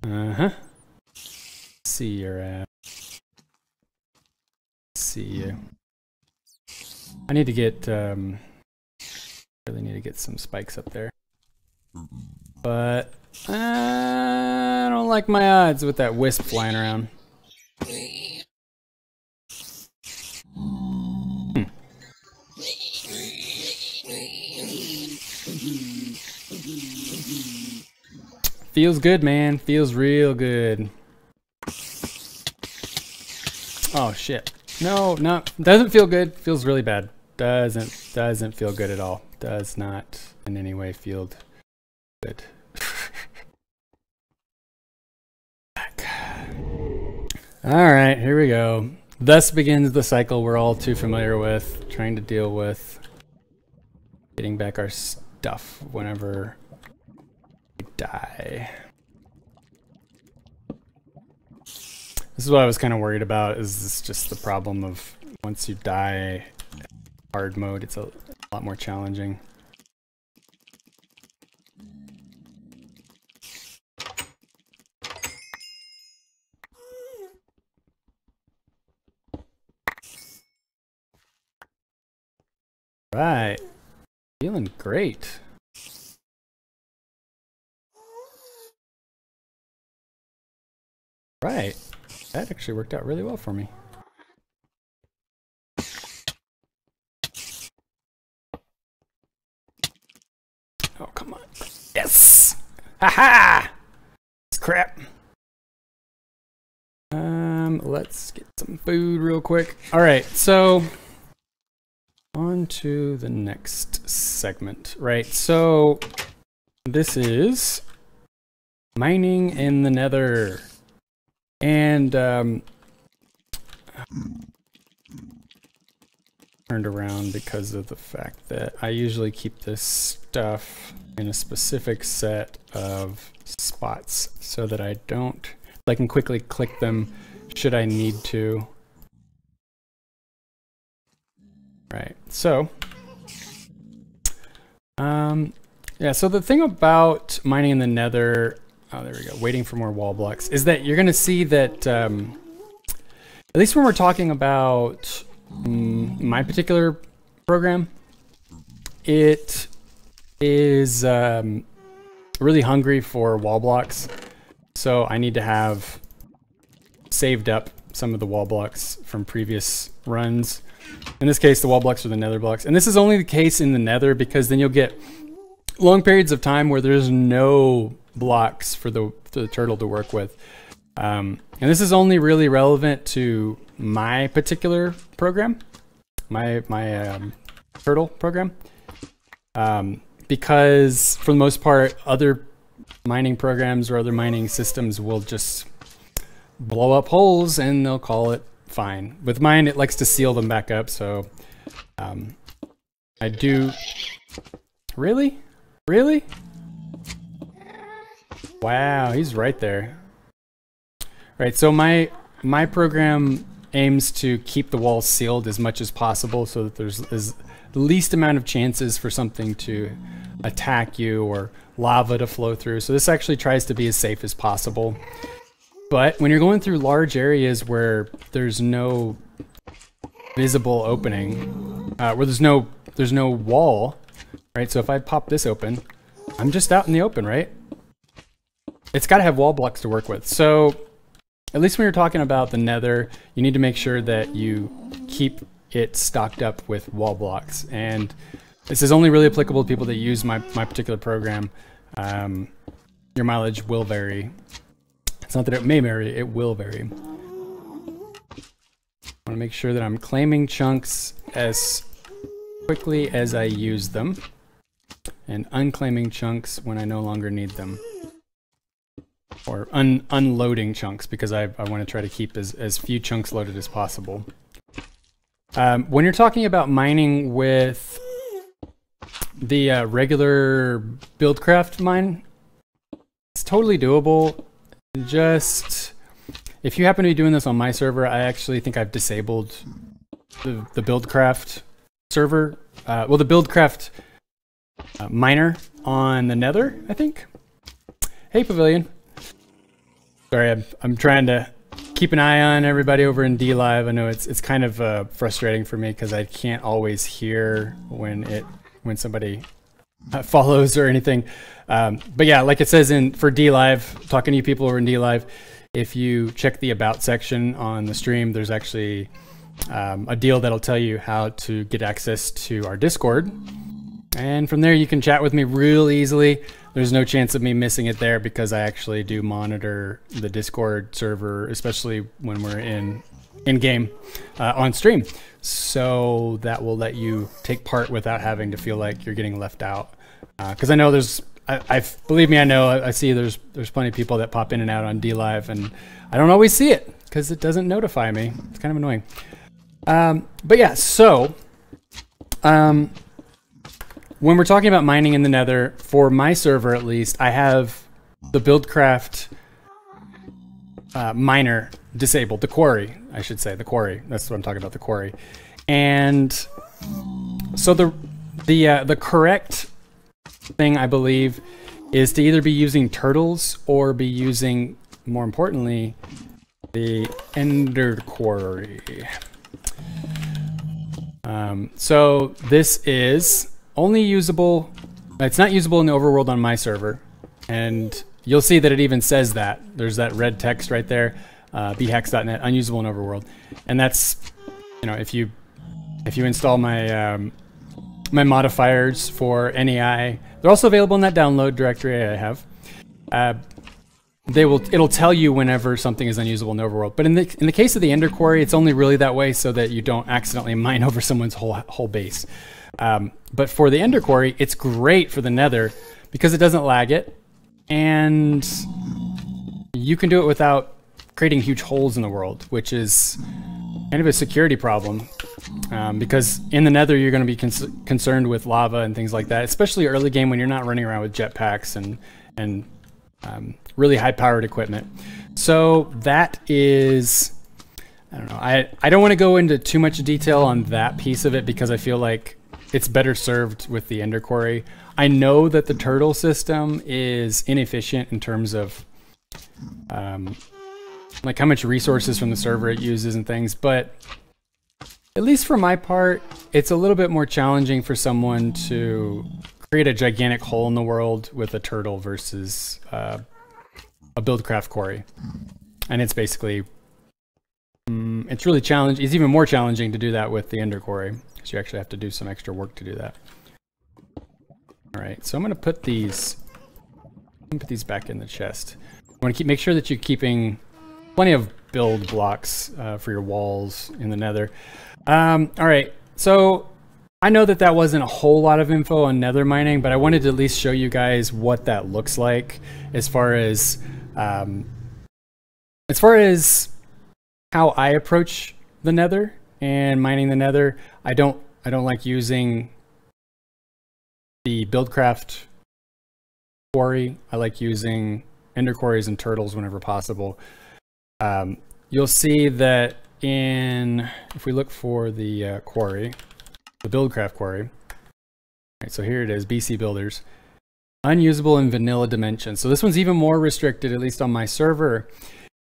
Uh-huh. See your ass. See you. I need to get, really need to get some spikes up there. But I don't like my odds with that wisp flying around. Feels good, man. Feels real good. Oh shit. No, no, doesn't feel good. Feels really bad. Doesn't feel good at all. Does not in any way feel good. All right, here we go. Thus begins the cycle we're all too familiar with, trying to deal with getting back our stuff whenever we die. This is what I was kind of worried about, is this just the problem of once you die, hard mode, it's a lot more challenging. Right, feeling great. Right, that actually worked out really well for me. Oh, come on. Yes! Haha! It's crap. Let's get some food real quick. All right, so on to the next segment, right? So this is mining in the Nether. And turned around because of the fact that I usually keep this stuff in a specific set of spots so that I can quickly click them should I need to. Right, so yeah, so the thing about mining in the Nether, oh, there we go, waiting for more wall blocks, is that you're gonna see that at least when we're talking about my particular program, it is really hungry for wall blocks. So I need to have saved up some of the wall blocks from previous runs. In this case, the wall blocks are the Nether blocks. And this is only the case in the Nether because then you'll get long periods of time where there's no blocks for the turtle to work with. And this is only really relevant to my particular program, my turtle program, because for the most part, other mining programs or other mining systems will just blow up holes and they'll call it fine. With mine, it likes to seal them back up, so I do. Really? Really? Wow, he's right there. Right, so my program aims to keep the walls sealed as much as possible so that there's the least amount of chances for something to attack you or lava to flow through. So this actually tries to be as safe as possible. But when you're going through large areas where there's no visible opening, where there's no wall, right? So if I pop this open, I'm just out in the open, right? It's got to have wall blocks to work with. So at least when you're talking about the Nether, you need to make sure that you keep it stocked up with wall blocks. And this is only really applicable to people that use my particular program. Your mileage will vary. It's not that it may vary, it will vary. I want to make sure that I'm claiming chunks as quickly as I use them and unclaiming chunks when I no longer need them. Or unloading chunks because I want to try to keep as few chunks loaded as possible. When you're talking about mining with the regular Buildcraft mine, it's totally doable. Just, if you happen to be doing this on my server, I actually think I've disabled the Buildcraft server. Well, the Buildcraft miner on the Nether, I think. Hey, Pavilion. Sorry, I'm trying to keep an eye on everybody over in DLive. I know it's kind of frustrating for me because I can't always hear when somebody follows or anything. But yeah, like it says for DLive, talking to you people over in DLive, if you check the About section on the stream, there's actually a deal that'll tell you how to get access to our Discord. And from there, you can chat with me real easily. There's no chance of me missing it there because I actually do monitor the Discord server, especially when we're in-game on stream. So that will let you take part without having to feel like you're getting left out. Because I know believe me, I know, I see there's plenty of people that pop in and out on DLive, and I don't always see it because it doesn't notify me. It's kind of annoying. But yeah, so when we're talking about mining in the Nether, for my server at least, I have the Buildcraft miner disabled, the quarry, I should say, the quarry. That's what I'm talking about, the quarry. And So the correct thing, I believe, is to either be using turtles or be using, more importantly, the ender quarry. So this is only usable, it's not usable in the overworld on my server, and you'll see that it even says that. There's that red text right there, bhax.net, unusable in overworld. And that's, you know, if you install my my modifiers for NEI, they're also available in that download directory I have. It'll tell you whenever something is unusable in the overworld. But in the case of the ender quarry, it's only really that way so that you don't accidentally mine over someone's whole base. But for the ender quarry, it's great for the nether because it doesn't lag it, and you can do it without creating huge holes in the world, which is kind of a security problem. Because in the nether, you're going to be concerned with lava and things like that, especially early game when you're not running around with jetpacks and really high-powered equipment. So that is, I don't know, I don't want to go into too much detail on that piece of it because I feel like it's better served with the ender quarry. I know that the turtle system is inefficient in terms of like how much resources from the server it uses and things, but at least for my part, it's a little bit more challenging for someone to create a gigantic hole in the world with a turtle versus a buildcraft quarry. And it's basically, it's really challenging. It's even more challenging to do that with the ender quarry because you actually have to do some extra work to do that. All right, so I'm going to put these back in the chest. I want to make sure that you're keeping plenty of build blocks for your walls in the nether. All right, so I know that wasn't a whole lot of info on nether mining, but I wanted to at least show you guys what that looks like as far as how I approach the nether and mining the nether. I don't like using the buildcraft quarry. I like using ender quarries and turtles whenever possible. You'll see that if we look for the quarry, the buildcraft quarry. All right, so here it is, BC Builders. Unusable in vanilla dimensions. So this one's even more restricted, at least on my server.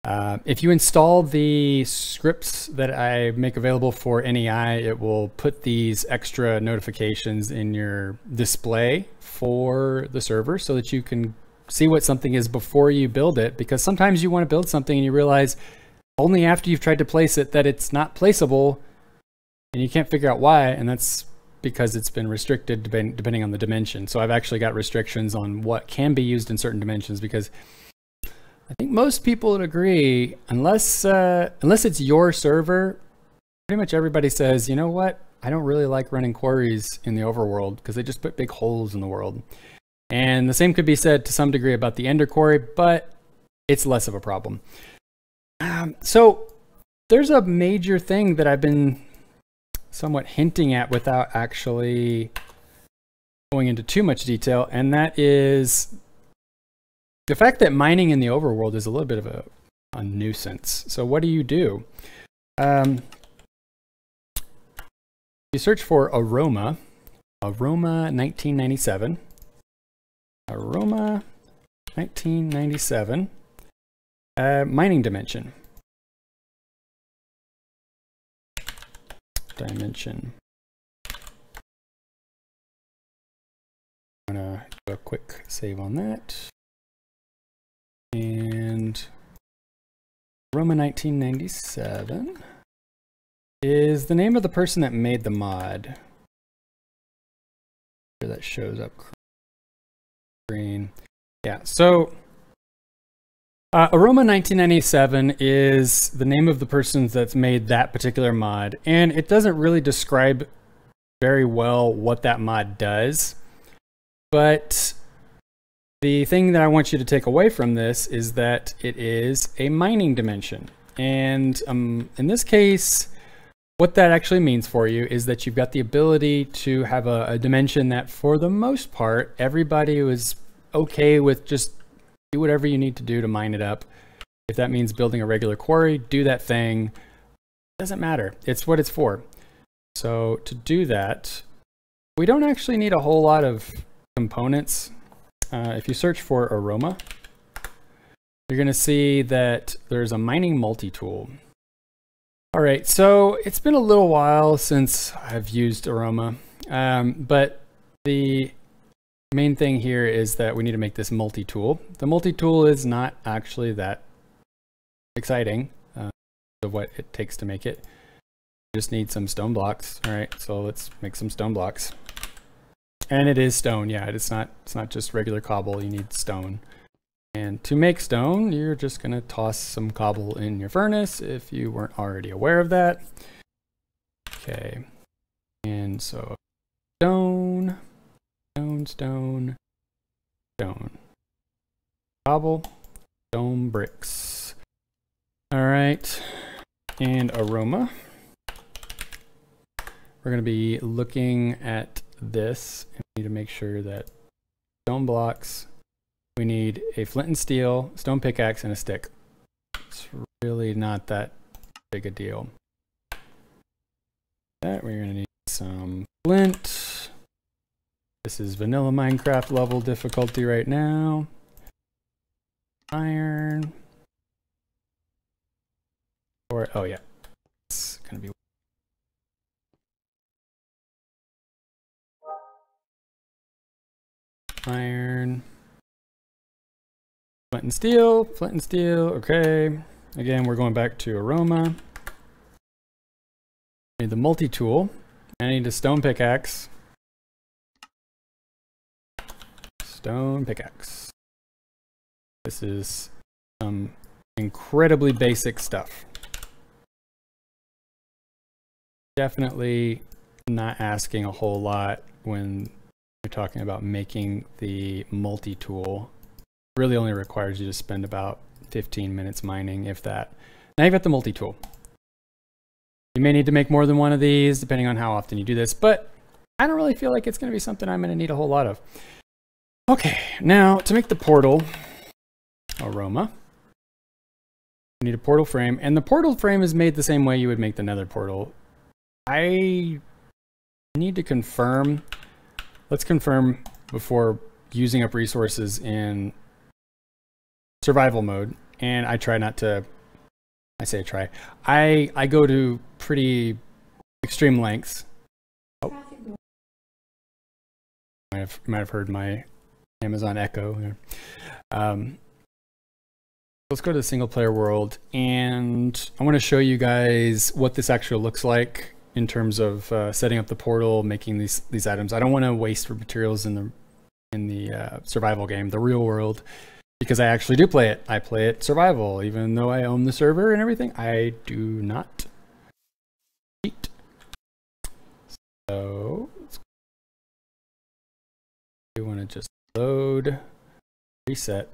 If you install the scripts that I make available for NEI, it will put these extra notifications in your display for the server so that you can see what something is before you build it, because sometimes you want to build something and you realize only after you've tried to place it that it's not placeable and you can't figure out why, and that's because it's been restricted depending on the dimension. So I've actually got restrictions on what can be used in certain dimensions because I think most people would agree, unless it's your server, pretty much everybody says, you know what, I don't really like running quarries in the overworld because they just put big holes in the world. And the same could be said to some degree about the ender quarry, but it's less of a problem. So there's a major thing that I've been somewhat hinting at without actually going into too much detail, and that is the fact that mining in the overworld is a little bit of a nuisance. So what do? You search for Aroma 1997. Aroma 1997 mining dimension. I'm gonna do a quick save on that. And Aroma 1997 is the name of the person that made the mod. That shows up screen. Yeah, so Aroma 1997 is the name of the person that's made that particular mod, and it doesn't really describe very well what that mod does, but the thing that I want you to take away from this is that it is a mining dimension. And in this case, what that actually means for you is that you've got the ability to have a dimension that, for the most part, everybody was okay with. Just do whatever you need to do to mine it up. If that means building a regular quarry, do that thing. Doesn't matter. It's what it's for. So to do that, we don't actually need a whole lot of components. If you search for aroma, you're going to see that there's a mining multi-tool. All right, so it's been a little while since I've used aroma, but the main thing here is that we need to make this multi-tool. The multi-tool is not actually that exciting of what it takes to make it. You just need some stone blocks. All right, so let's make some stone blocks. And it is stone, yeah, it's not just regular cobble, you need stone. And to make stone, you're just gonna toss some cobble in your furnace if you weren't already aware of that. Okay, and so stone, stone, cobble, stone bricks. All right, and aroma. We're gonna be looking at this, and we need to make sure that stone blocks, we need a flint and steel, stone pickaxe, and a stick. It's really not that big a deal. That we're gonna need some flint. This is vanilla Minecraft level difficulty right now. Iron. Or, oh yeah, it's gonna be iron. Flint and steel, okay. Again, we're going back to aroma. I need the multi-tool. I need a stone pickaxe. Stone pickaxe. This is some incredibly basic stuff. Definitely not asking a whole lot when you're talking about making the multi-tool. Really only requires you to spend about 15 minutes mining, if that. Now you've got the multi-tool. You may need to make more than one of these, depending on how often you do this, but I don't really feel like it's going to be something I'm going to need a whole lot of. Okay, now to make the portal, aroma, you need a portal frame, and the portal frame is made the same way you would make the nether portal. I need to confirm. Let's confirm before using up resources in survival mode, and I try not to, I say try, I go to pretty extreme lengths. Oh. Might have heard my Amazon Echo. Let's go to the single player world, and I want to show you guys what this actually looks like in terms of setting up the portal, making these items. I don't want to waste materials in the survival game, the real world, because I actually do play it. I play it survival, even though I own the server and everything. I do not cheat. So we want to just load, reset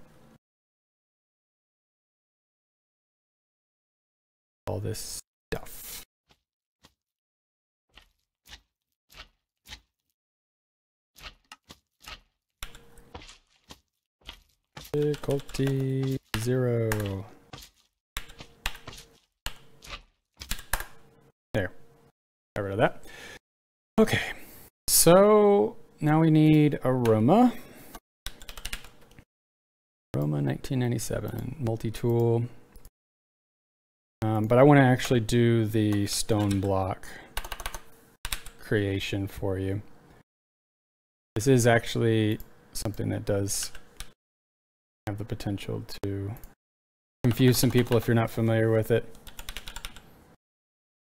all this stuff. Difficulty 0. There. Got rid of that. Okay. So now we need aroma. Aroma 1997 multi-tool. But I want to actually do the stone block creation for you. This is actually something that does have the potential to confuse some people if you're not familiar with it.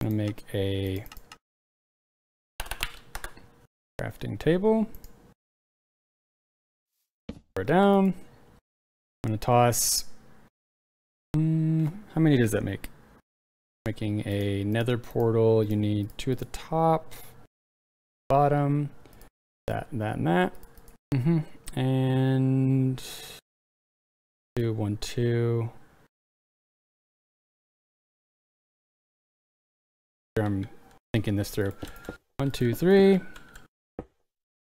I'm going to make a crafting table. Throw it down. I'm going to toss. How many does that make? Making a nether portal. You need 2 at the top, bottom, that, and that. And 2, 1, 2. I'm thinking this through. 1, 2, 3.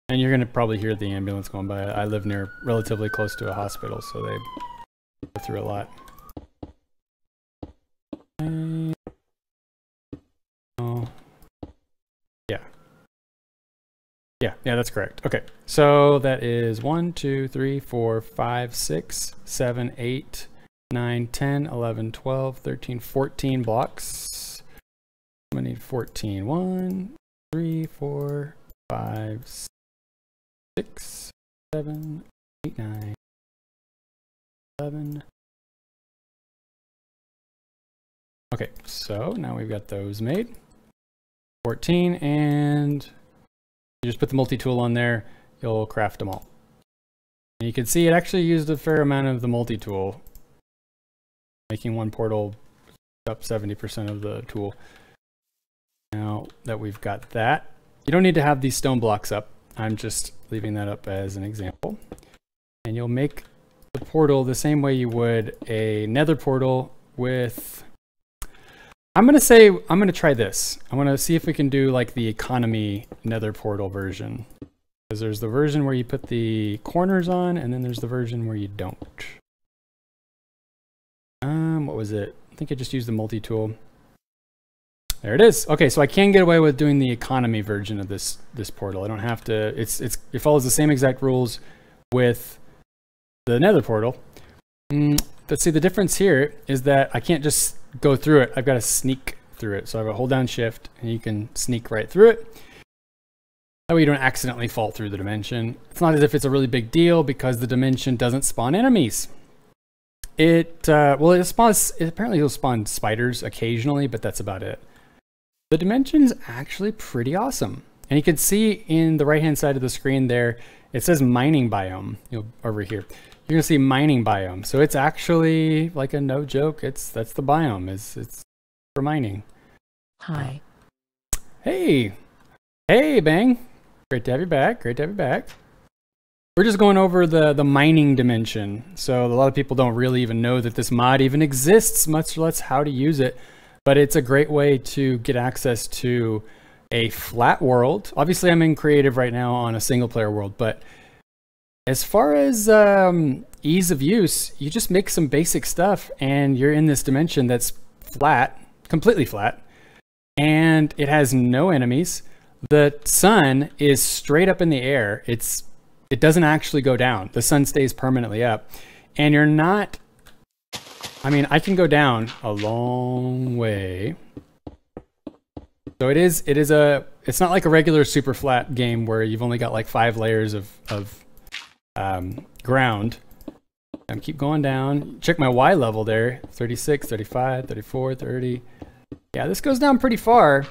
And you're gonna probably hear the ambulance going by. I live relatively close to a hospital, so they go through a lot. yeah, that's correct. Okay, so that is 1, 2, 3, 4, 5, 6, 7, 8, 9, 10, 11, 12, 13, 14 blocks. I'm gonna need 14. 1, 3, 4, 5, 6, 7, 8, 9, 11. Okay, so now we've got those made. 14, and you just put the multi-tool on there, you'll craft them all. And you can see it actually used a fair amount of the multi-tool, making one portal up 70% of the tool. Now that we've got that, you don't need to have these stone blocks up. I'm just leaving that up as an example. And you'll make the portal the same way you would a nether portal with... I'm going to try this. I'm going to see if we can do like the economy nether portal version. Because there's the version where you put the corners on, and then there's the version where you don't. What was it? I think I just used the multi-tool. There it is. Okay, so I can get away with doing the economy version of this portal. I don't have to, it follows the same exact rules with the nether portal. But see, the difference here is that I can't just go through it. I've got to sneak through it. So I have a hold down shift and you can sneak right through it. That way you don't accidentally fall through the dimension. It's not as if it's a really big deal because the dimension doesn't spawn enemies. Well, it spawns, apparently it'll spawn spiders occasionally, but that's about it. The dimension's actually pretty awesome. And you can see in the right hand side of the screen there, it says mining biome, over here. You're gonna see mining biome. So it's actually like a no joke. That's the biome. It's for mining. Hi. Hey Bang. Great to have you back. Great to have you back. We're just going over the mining dimension. So a lot of people don't really even know that this mod even exists, much less how to use it. But it's a great way to get access to a flat world. Obviously I'm in creative right now on a single player world, but as far as ease of use, you just make some basic stuff and you're in this dimension that's flat, completely flat, and it has no enemies. The sun is straight up in the air. It doesn't actually go down. The sun stays permanently up, and you're not, I mean, I can go down a long way. So it's not like a regular super flat game where you've only got like 5 layers of ground. Keep going down. Check my Y level there. 36, 35, 34, 30. Yeah, this goes down pretty far.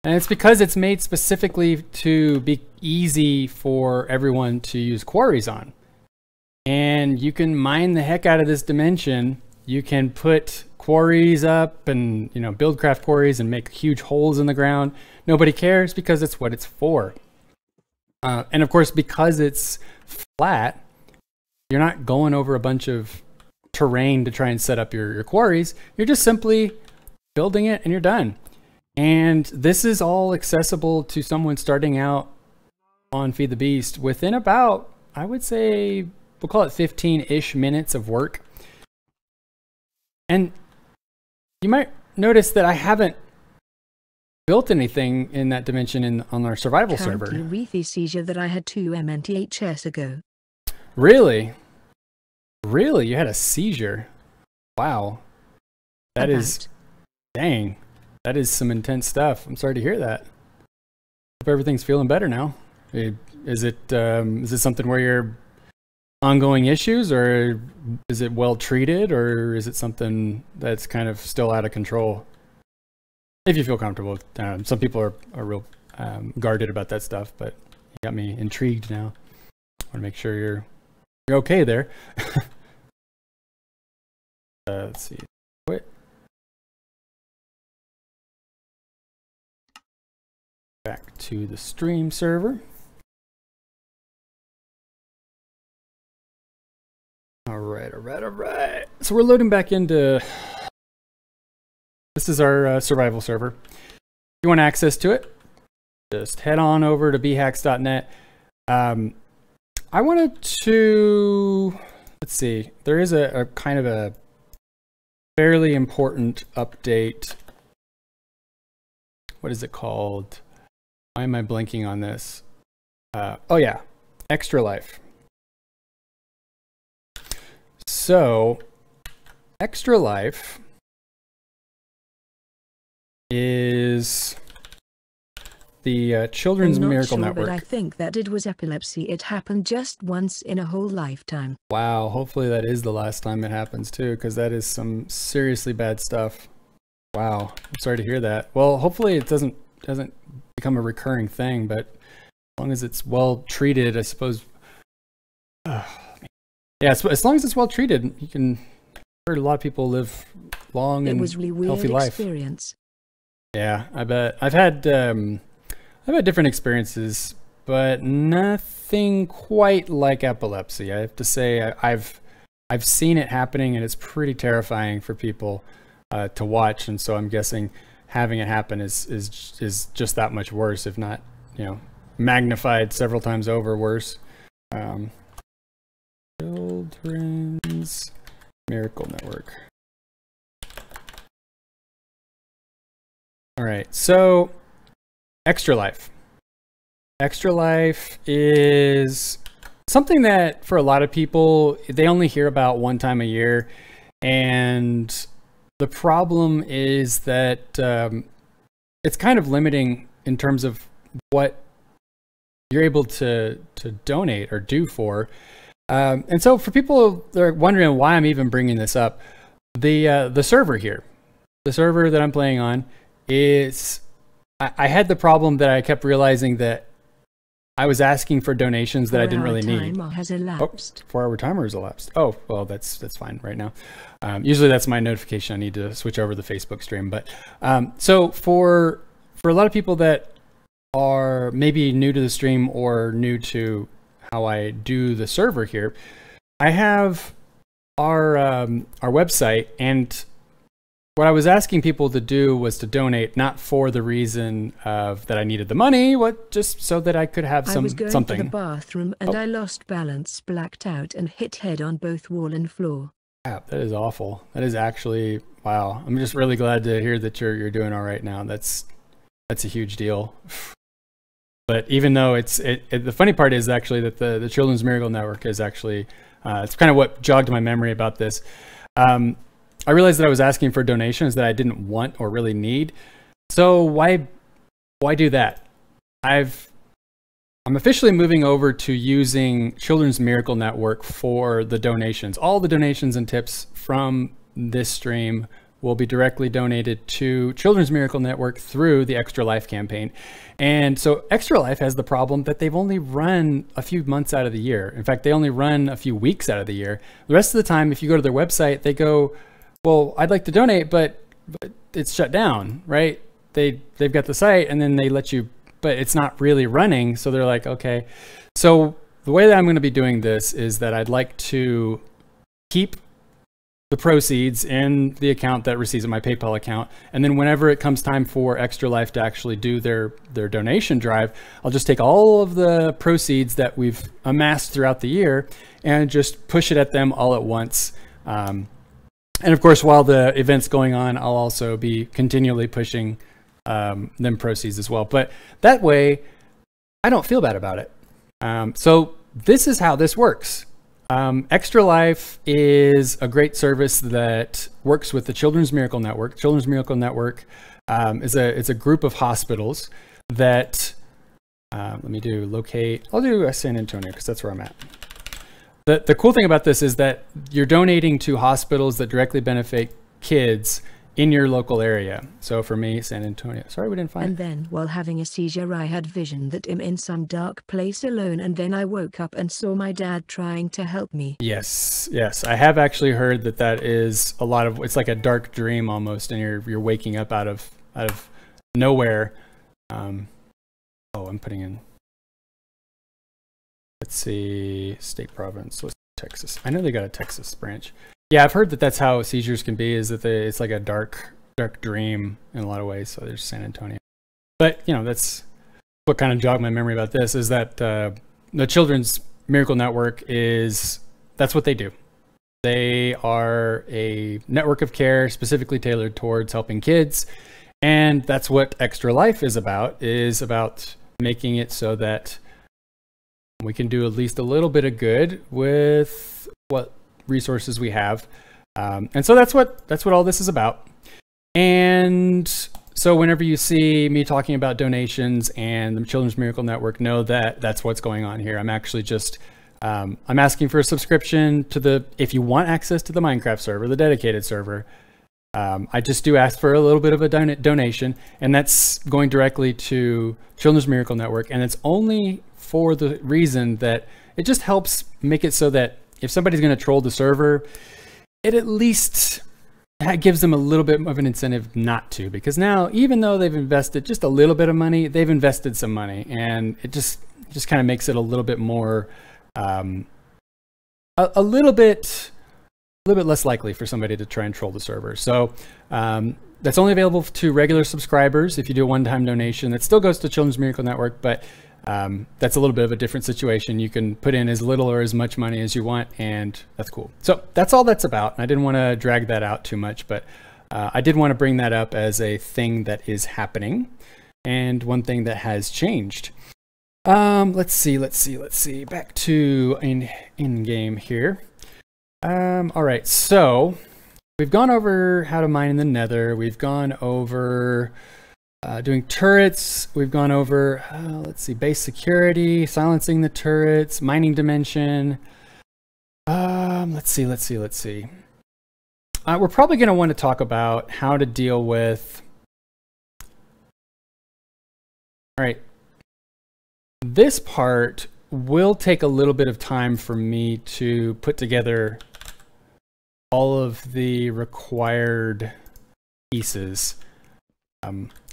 And it's because it's made specifically to be easy for everyone to use quarries on. And you can mine the heck out of this dimension. You can put quarries up and, build craft quarries and make huge holes in the ground. Nobody cares because it's what it's for. And of course, because it's flat, you're not going over a bunch of terrain to try and set up your quarries. You're just simply building it and you're done. And this is all accessible to someone starting out on Feed the Beast within about, I would say, we'll call it 15-ish minutes of work. And you might notice that I haven't built anything in that dimension on our survival server. With the seizure that I had 2 MNTHS ago. Really? Really? You had a seizure? Wow. That is... Dang. That is some intense stuff. I'm sorry to hear that. Hope everything's feeling better now. Is it something where you're ongoing issues, or is it well treated, or is it something that's kind of still out of control? If you feel comfortable. Some people are real guarded about that stuff, but you got me intrigued now. I want to make sure you're okay there. Let's see. Quit. Back to the stream server. All right. So we're loading back into, this is our survival server. If you want access to it, just head on over to bhax.net. I wanted to, let's see, there is a kind of a fairly important update. What is it called? Why am I blanking on this? Oh yeah, Extra Life. So Extra Life is the Children's Miracle Network. But I think that it was epilepsy. It happened just once in a whole lifetime. Wow, hopefully that is the last time it happens too, because that is some seriously bad stuff. Wow, I'm sorry to hear that. Well, hopefully it doesn't become a recurring thing, but as long as it's well treated, I suppose. Yeah, as long as it's well treated, you can. I've heard a lot of people live long and really weird healthy life. Experience. Yeah, I bet. I've had different experiences, but nothing quite like epilepsy. I have to say, I've seen it happening, and it's pretty terrifying for people to watch. And so I'm guessing having it happen is just that much worse, if not, magnified several times over worse. Children's Miracle Network. All right, so Extra Life. Extra Life is something that for a lot of people, they only hear about one time a year. And the problem is that it's kind of limiting in terms of what you're able to donate or do for. And so for people that are wondering why I'm even bringing this up, the server here, the server that I'm playing on, is I had the problem that I kept realizing that I was asking for donations that I didn't really need. 4-hour timer has elapsed. 4-hour timer has elapsed. Oh, well, that's fine right now. Usually that's my notification. I need to switch over the Facebook stream. But so for a lot of people that are maybe new to the stream or new to how I do the server here, I have our website, and what I was asking people to do was to donate, not for the reason of that I needed the money, just so that I could have something. I was going to the bathroom and I lost balance, blacked out, and hit head on both wall and floor. Yeah, that is awful. That is actually, wow. I'm just really glad to hear that you're doing all right now. That's a huge deal. But even though the funny part is actually that the Children's Miracle Network is actually, it's kind of what jogged my memory about this. I realized that I was asking for donations that I didn't want or really need. So why do that? I'm officially moving over to using Children's Miracle Network for the donations. All the donations and tips from this stream will be directly donated to Children's Miracle Network through the Extra Life campaign. And so Extra Life has the problem that they've only run a few months out of the year. In fact, they only run a few weeks out of the year. The rest of the time, if you go to their website, they go, well, I'd like to donate, but it's shut down, right? They've got the site and then they let you, but it's not really running. So they're like, okay. So the way that I'm going to be doing this is that I'd like to keep the proceeds in the account that receives it, my PayPal account. And then whenever it comes time for Extra Life to actually do their donation drive, I'll just take all of the proceeds that we've amassed throughout the year and just push it at them all at once. And of course, while the event's going on, I'll also be continually pushing them proceeds as well. But that way, I don't feel bad about it. So this is how this works. Extra Life is a great service that works with the Children's Miracle Network. Children's Miracle Network is a group of hospitals that, I'll do San Antonio because that's where I'm at. The cool thing about this is that you're donating to hospitals that directly benefit kids in your local area. So for me, San Antonio. Sorry, we didn't find it. And then while having a seizure, I had vision that I'm in some dark place alone, and then I woke up and saw my dad trying to help me. Yes. I have actually heard that is a lot of, it's like a dark dream almost, and you're waking up out of nowhere. I'm putting in, let's see, state province, let's Texas. I know they got a Texas branch. Yeah, I've heard that's how seizures can be, is that it's like a dark dream in a lot of ways. So there's San Antonio. But, that's what kind of jogged my memory about this, is that the Children's Miracle Network that's what they do. They are a network of care specifically tailored towards helping kids. And that's what Extra Life is about making it so that We can do at least a little bit of good with what resources we have. And so that's what all this is about. And so whenever you see me talking about donations and the Children's Miracle Network, know that that's what's going on here. I'm actually just, I'm asking for a subscription to if you want access to the Minecraft server, the dedicated server, I just do ask for a little bit of a donation, and that's going directly to Children's Miracle Network. And it's only for the reason that it just helps make it so that if somebody's going to troll the server, it at least gives them a little bit of an incentive not to, because now, even though they've invested just a little bit of money, they've invested some money, and it just kind of makes it a little bit more, a little bit less likely for somebody to try and troll the server. So that's only available to regular subscribers. If you do a one-time donation, that still goes to Children's Miracle Network, but that's a little bit of a different situation. You can put in as little or as much money as you want, and that's cool. So that's all that's about. I didn't want to drag that out too much, but I did want to bring that up as a thing that is happening and one thing that has changed. Let's see. Back to in-game here. All right, so we've gone over how to mine in the Nether. We've gone over doing turrets. We've gone over, let's see, base security, silencing the turrets, mining dimension. Let's see. We're probably going to want to talk about how to deal with, all right, this part will take a little bit of time for me to put together all of the required pieces.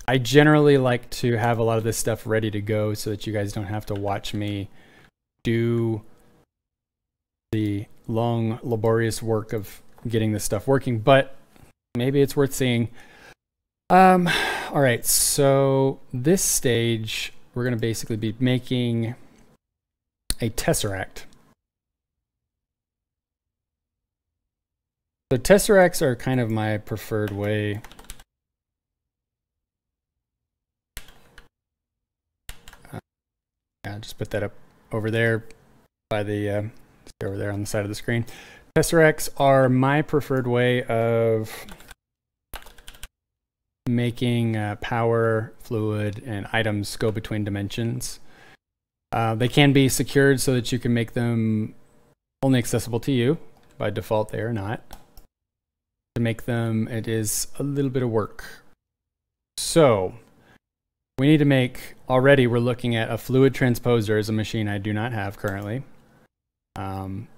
I generally like to have a lot of this stuff ready to go so that you guys don't have to watch me do the long, laborious work of getting this stuff working, but maybe it's worth seeing. All right, so this stage, we're going to basically be making a tesseract. So tesseracts are kind of my preferred way. Yeah, just put that up over there by the over there on the side of the screen. Tesseracts are my preferred way of making power, fluid, and items go between dimensions. They can be secured so that you can make them only accessible to you. By default, they are not. To make them, it is a little bit of work. So we need to make, already we're looking at a fluid transposer as a machine I do not have currently. And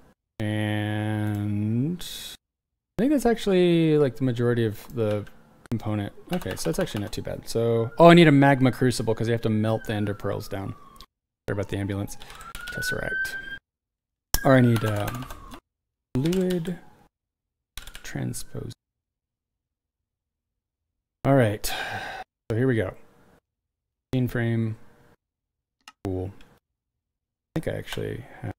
I think that's actually like the majority of the component. Okay, so that's actually not too bad. So, oh, I need a magma crucible because you have to melt the ender pearls down. Sorry about the ambulance. Tesseract. Or I need fluid transpose. All right, so here we go. Scene frame. Cool. I think I actually have.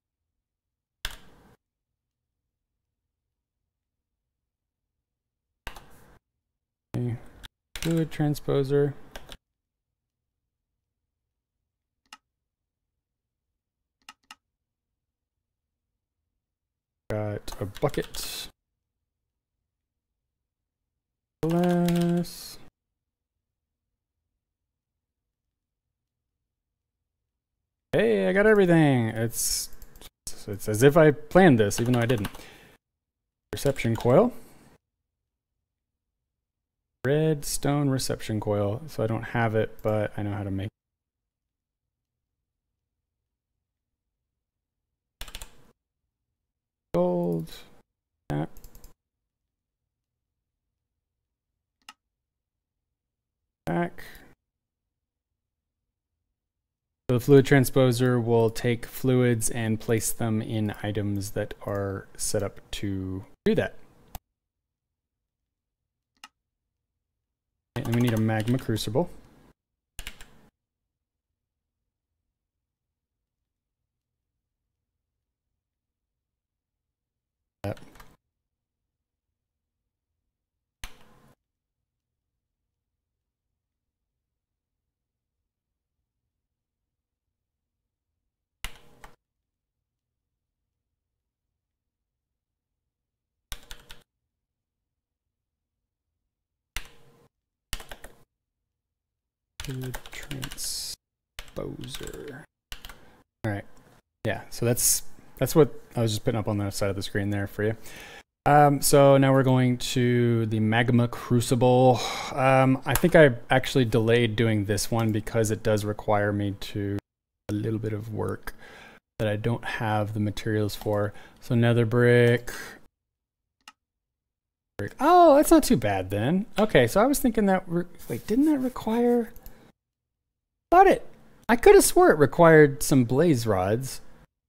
Okay. Fluid transposer. Got a bucket. Glass. Hey, I got everything. It's as if I planned this, even though I didn't. Reception coil. Redstone reception coil. So I don't have it, but I know how to make it. Gold. That. Back. So the fluid transposer will take fluids and place them in items that are set up to do that. And we need a magma crucible. Yep. Fluid transposer. All right. Yeah, so that's what I was just putting up on the side of the screen there for you. So now we're going to the magma crucible. I think I actually delayed doing this one because it does require me to a little bit of work that I don't have the materials for. So nether brick. Oh, that's not too bad then. Okay, so I was thinking that, wait, didn't that require? Thought it. I could have swore it required some blaze rods.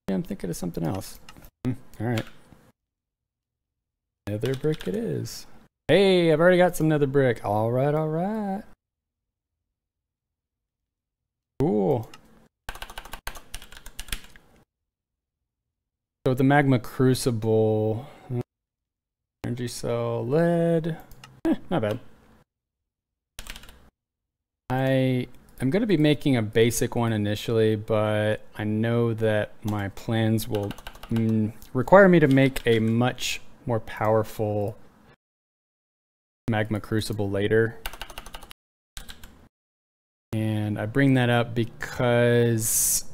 Yeah, I'm thinking of something else. All right. Nether brick it is. Hey, I've already got some nether brick. All right, all right. Cool. So the magma crucible, energy cell, lead, not bad. I'm going to be making a basic one initially, but I know that my plans will require me to make a much more powerful magma crucible later. And I bring that up because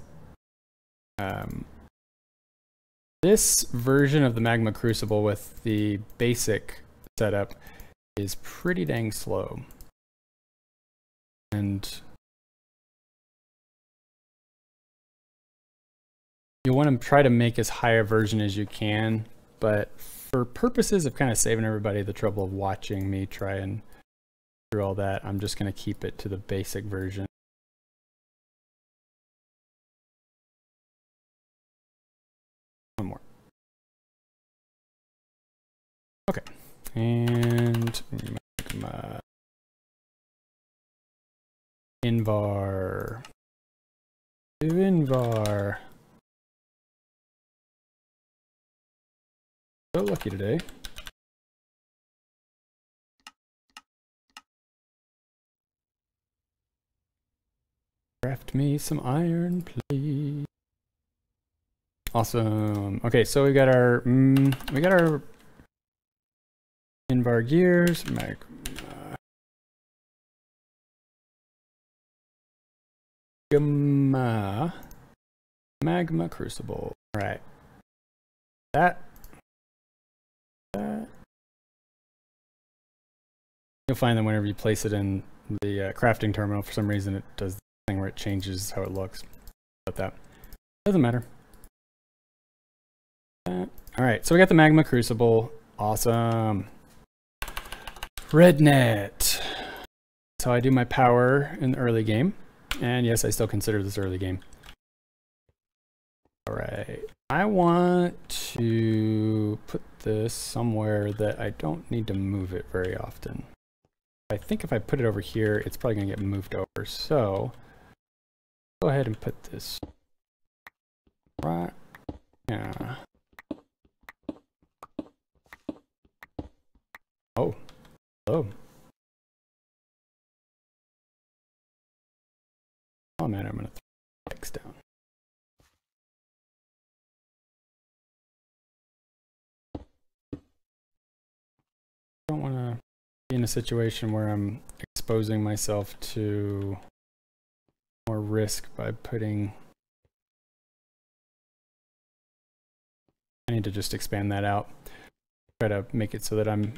this version of the magma crucible with the basic setup is pretty dang slow. And you'll want to try to make as high a version as you can, but for purposes of kind of saving everybody the trouble of watching me try and through all that, I'm just going to keep it to the basic version. One more. Okay. And magma invar to invar. So lucky today. Craft me some iron, please. Awesome. Okay, so we got our invar gears, magma crucible. All right. That. You'll find that whenever you place it in the crafting terminal, for some reason it does the thing where it changes how it looks. About that. Doesn't matter. All right, so we got the magma crucible. Awesome. Rednet. So I do my power in the early game. And yes, I still consider this early game. All right. I want to put this somewhere that I don't need to move it very often. I think if I put it over here, it's probably going to get moved over. So go ahead and put this right. Yeah. Oh, hello. Oh man, I'm going to throw X down. I don't want to be in a situation where I'm exposing myself to more risk by putting. I need to just expand that out. Try to make it so that I'm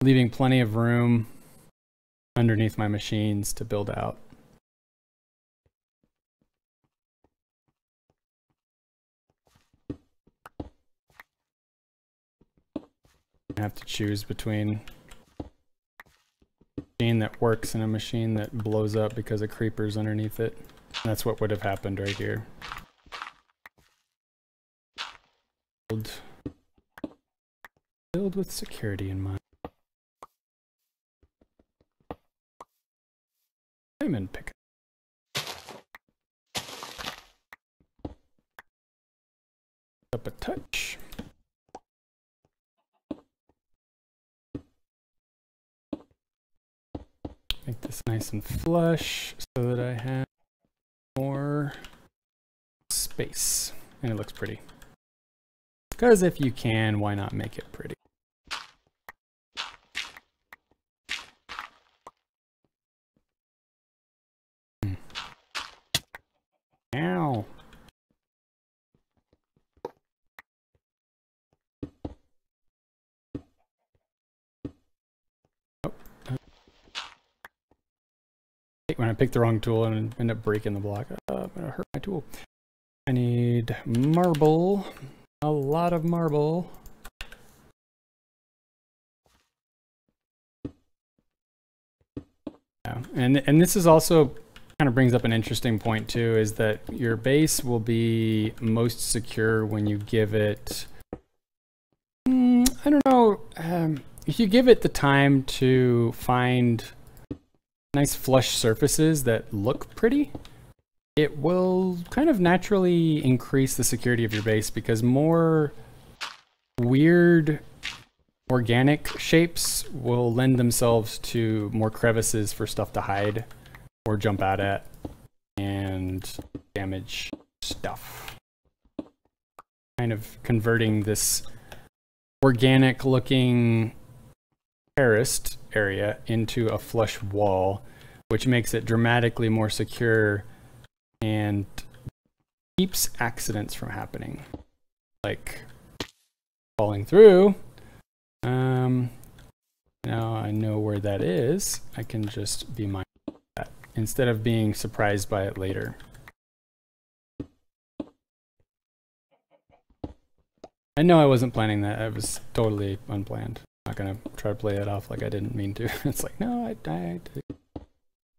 leaving plenty of room underneath my machines to build out. I have to choose between a machine that works and a machine that blows up because of creepers underneath it. And that's what would have happened right here. Build with security in mind. Diamond pick. Up a touch. Make this nice and flush so that I have more space and it looks pretty. Because if you can, why not make it pretty? Ow. When I pick the wrong tool and end up breaking the block, I'm gonna hurt my tool. I need marble, a lot of marble. Yeah. And this is also kind of brings up an interesting point too, is that your base will be most secure when you give it, I don't know, if you give it the time to find nice flush surfaces that look pretty, it will kind of naturally increase the security of your base, because more weird organic shapes will lend themselves to more crevices for stuff to hide or jump out at and damage stuff. Kind of converting this organic looking terraced area into a flush wall, which makes it dramatically more secure and keeps accidents from happening, like falling through. Now I know where that is. I can just be mindful of that instead of being surprised by it later. I know I wasn't planning that. I was totally unplanned. I'm not gonna try to play it off like I didn't mean to. It's like, no,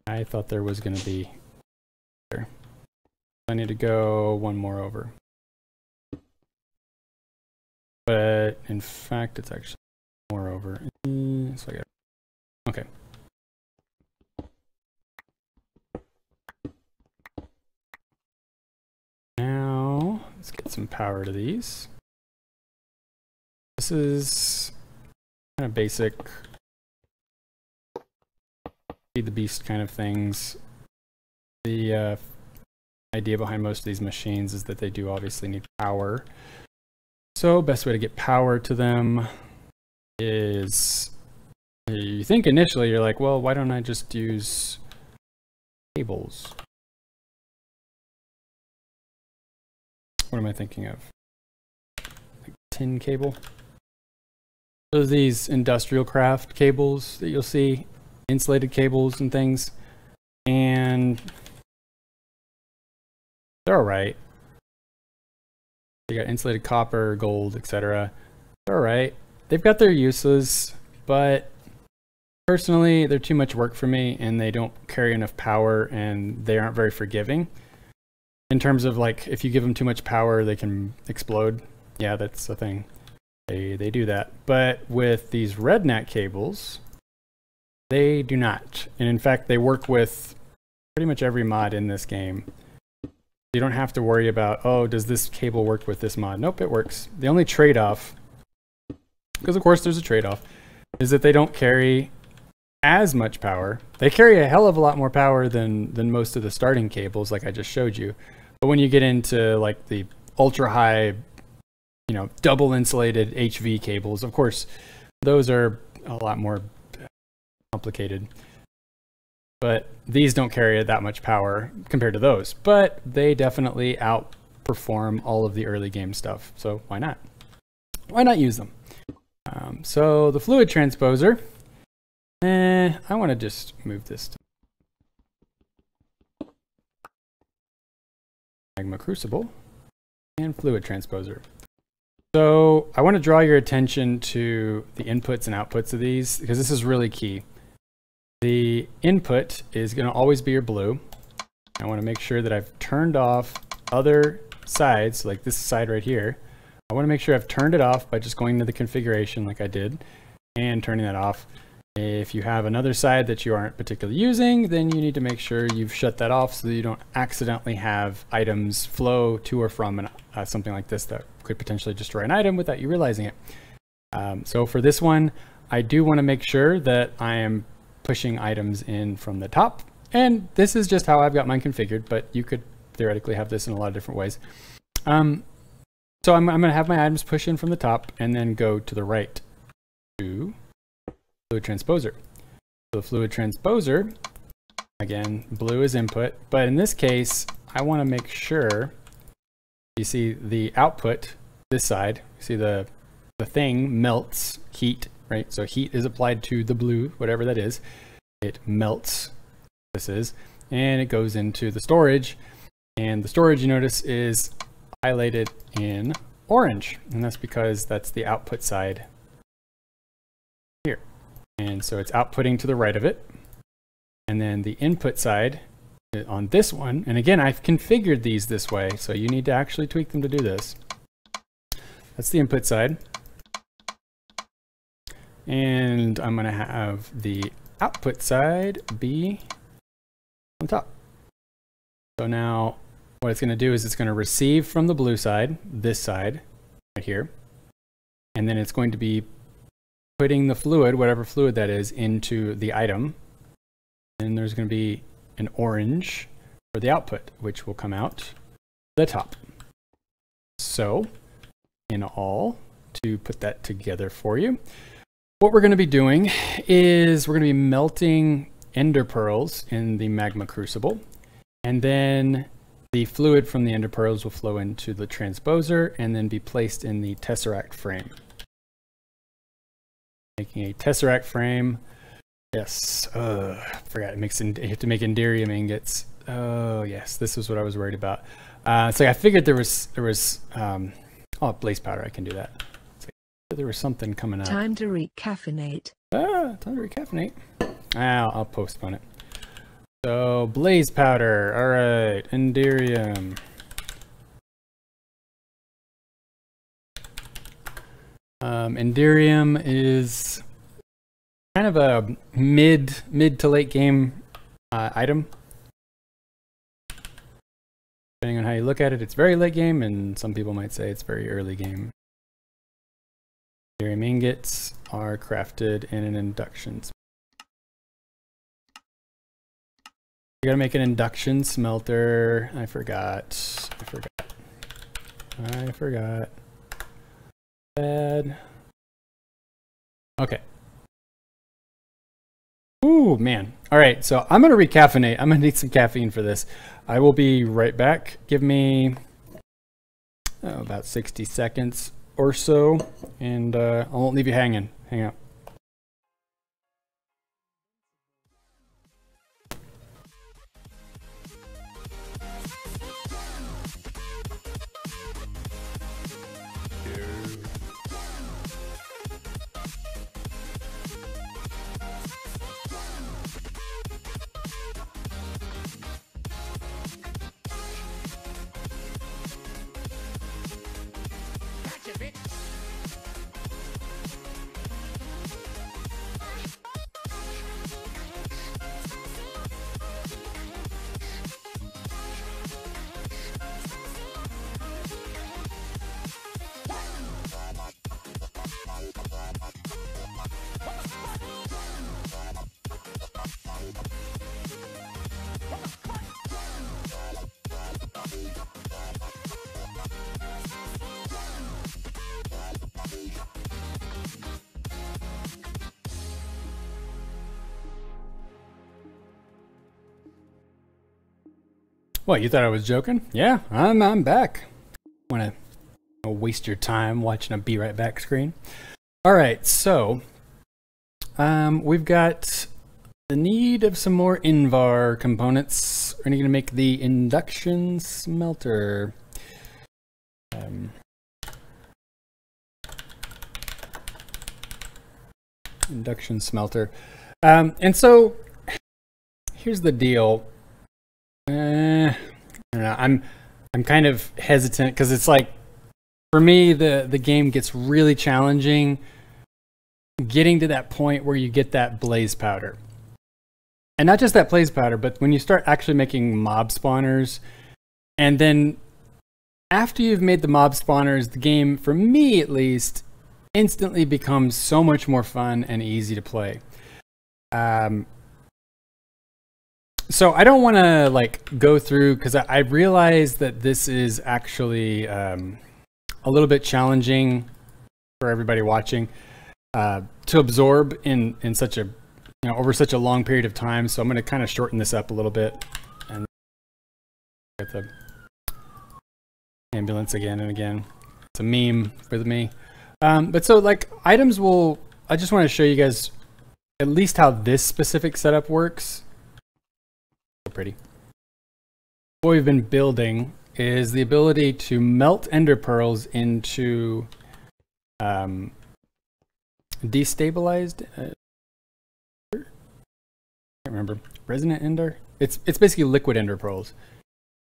I thought there was gonna be there. I need to go one more over. But in fact, it's actually more over. So I got, okay. Now let's get some power to these. This is kind of basic feed the beast kind of things. The idea behind most of these machines is that they do obviously need power. So best way to get power to them is, you think initially you're like, well, why don't I just use cables? What am I thinking of? Like tin cable? Those these industrial craft cables that you'll see, insulated cables and things, and they're all right. You got insulated copper, gold, etc. They're all right. They've got their uses, but personally, they're too much work for me, and they don't carry enough power, and they aren't very forgiving. In terms of, like, if you give them too much power, they can explode. Yeah, that's the thing. They do that. But with these redneck cables, they do not. And in fact, they work with pretty much every mod in this game. You don't have to worry about, oh, does this cable work with this mod? Nope, it works. The only trade-off, because of course there's a trade-off, is that they don't carry as much power. They carry a hell of a lot more power than most of the starting cables, like I just showed you. But when you get into like the ultra-high, you know, double insulated HV cables, of course, those are a lot more complicated. But these don't carry that much power compared to those. But they definitely outperform all of the early game stuff. So why not? Why not use them? So the fluid transposer, I want to just move this to magma crucible and fluid transposer. So I want to draw your attention to the inputs and outputs of these, because this is really key. The input is going to always be your blue. I want to make sure that I've turned off other sides, like this side right here. I want to make sure I've turned it off by just going to the configuration like I did and turning that off. If you have another side that you aren't particularly using, then you need to make sure you've shut that off so that you don't accidentally have items flow to or from something like this that could potentially destroy an item without you realizing it. So for this one, I do want to make sure that I am pushing items in from the top. And this is just how I've got mine configured, but you could theoretically have this in a lot of different ways. So I'm going to have my items push in from the top and then go to the right to fluid transposer. So the fluid transposer, again, blue is input, but in this case, I want to make sure you see the output, this side, you see the thing melts heat, right? So heat is applied to the blue, whatever that is. It melts, this is, and it goes into the storage. And the storage, you notice, is highlighted in orange. And that's because that's the output side here. And so it's outputting to the right of it. And then the input side on this one, and again, I've configured these this way, so you need to actually tweak them to do this. That's the input side. And I'm going to have the output side be on top. So now what it's going to do is it's going to receive from the blue side, this side right here, and then it's going to be putting the fluid, whatever fluid that is, into the item. And there's going to be an orange for the output, which will come out the top. So in all, to put that together for you, what we're going to be doing is we're going to be melting ender pearls in the magma crucible, and then the fluid from the ender pearls will flow into the transposer and then be placed in the tesseract frame. Making a tesseract frame. Yes, forgot it makes you have to make enderium ingots. Oh yes, this is what I was worried about. So I figured there was oh, blaze powder, I can do that. So there was something coming up. Time to recaffeinate. Time to recaffeinate. I'll postpone it. So blaze powder, all right, enderium. Enderium is kind of a mid to late game item. Depending on how you look at it, it's very late game, and some people might say it's very early game. Enderium ingots are crafted in an induction. You gotta make an induction smelter. I forgot. Bad. Okay. Ooh, man. All right, so I'm gonna recaffeinate. I'm gonna need some caffeine for this. I will be right back. Give me about 60 seconds or so, and I won't leave you hanging. Hang out. What, you thought I was joking? Yeah, I'm back. Want to waste your time watching a be right back screen? All right, so we've got the need of some more Invar components. We're going to make the induction smelter. Induction smelter. And so here's the deal. I don't know. I'm kind of hesitant because it's like, for me, the game gets really challenging getting to that point where you get that blaze powder. And not just that blaze powder, but when you start actually making mob spawners, and then after you've made the mob spawners, the game, for me at least, instantly becomes so much more fun and easy to play. So I don't want to like go through, because I realize that this is actually a little bit challenging for everybody watching to absorb in such a, over such a long period of time. So I'm going to kind of shorten this up a little bit. Got the ambulance again and again. It's a meme with me. But so like items will, I just want to show you guys at least how this specific setup works. So pretty. What we've been building is the ability to melt ender pearls into destabilized, I can't remember, resonant ender. It's basically liquid ender pearls.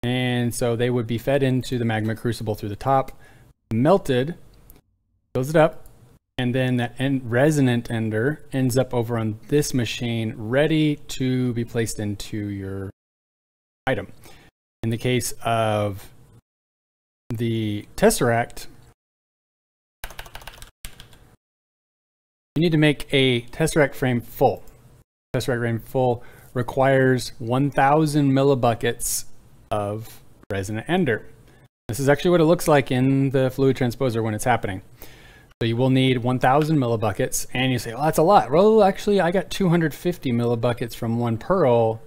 And so they would be fed into the magma crucible through the top, melted, fills it up, and then that resonant ender ends up over on this machine, ready to be placed into your item. In the case of the Tesseract, you need to make a Tesseract frame full. Tesseract frame full requires 1,000 millibuckets of resonant ender. This is actually what it looks like in the fluid transposer when it's happening. So you will need 1,000 millibuckets, and you say, oh, that's a lot. Well, actually, I got 250 millibuckets from one pearl.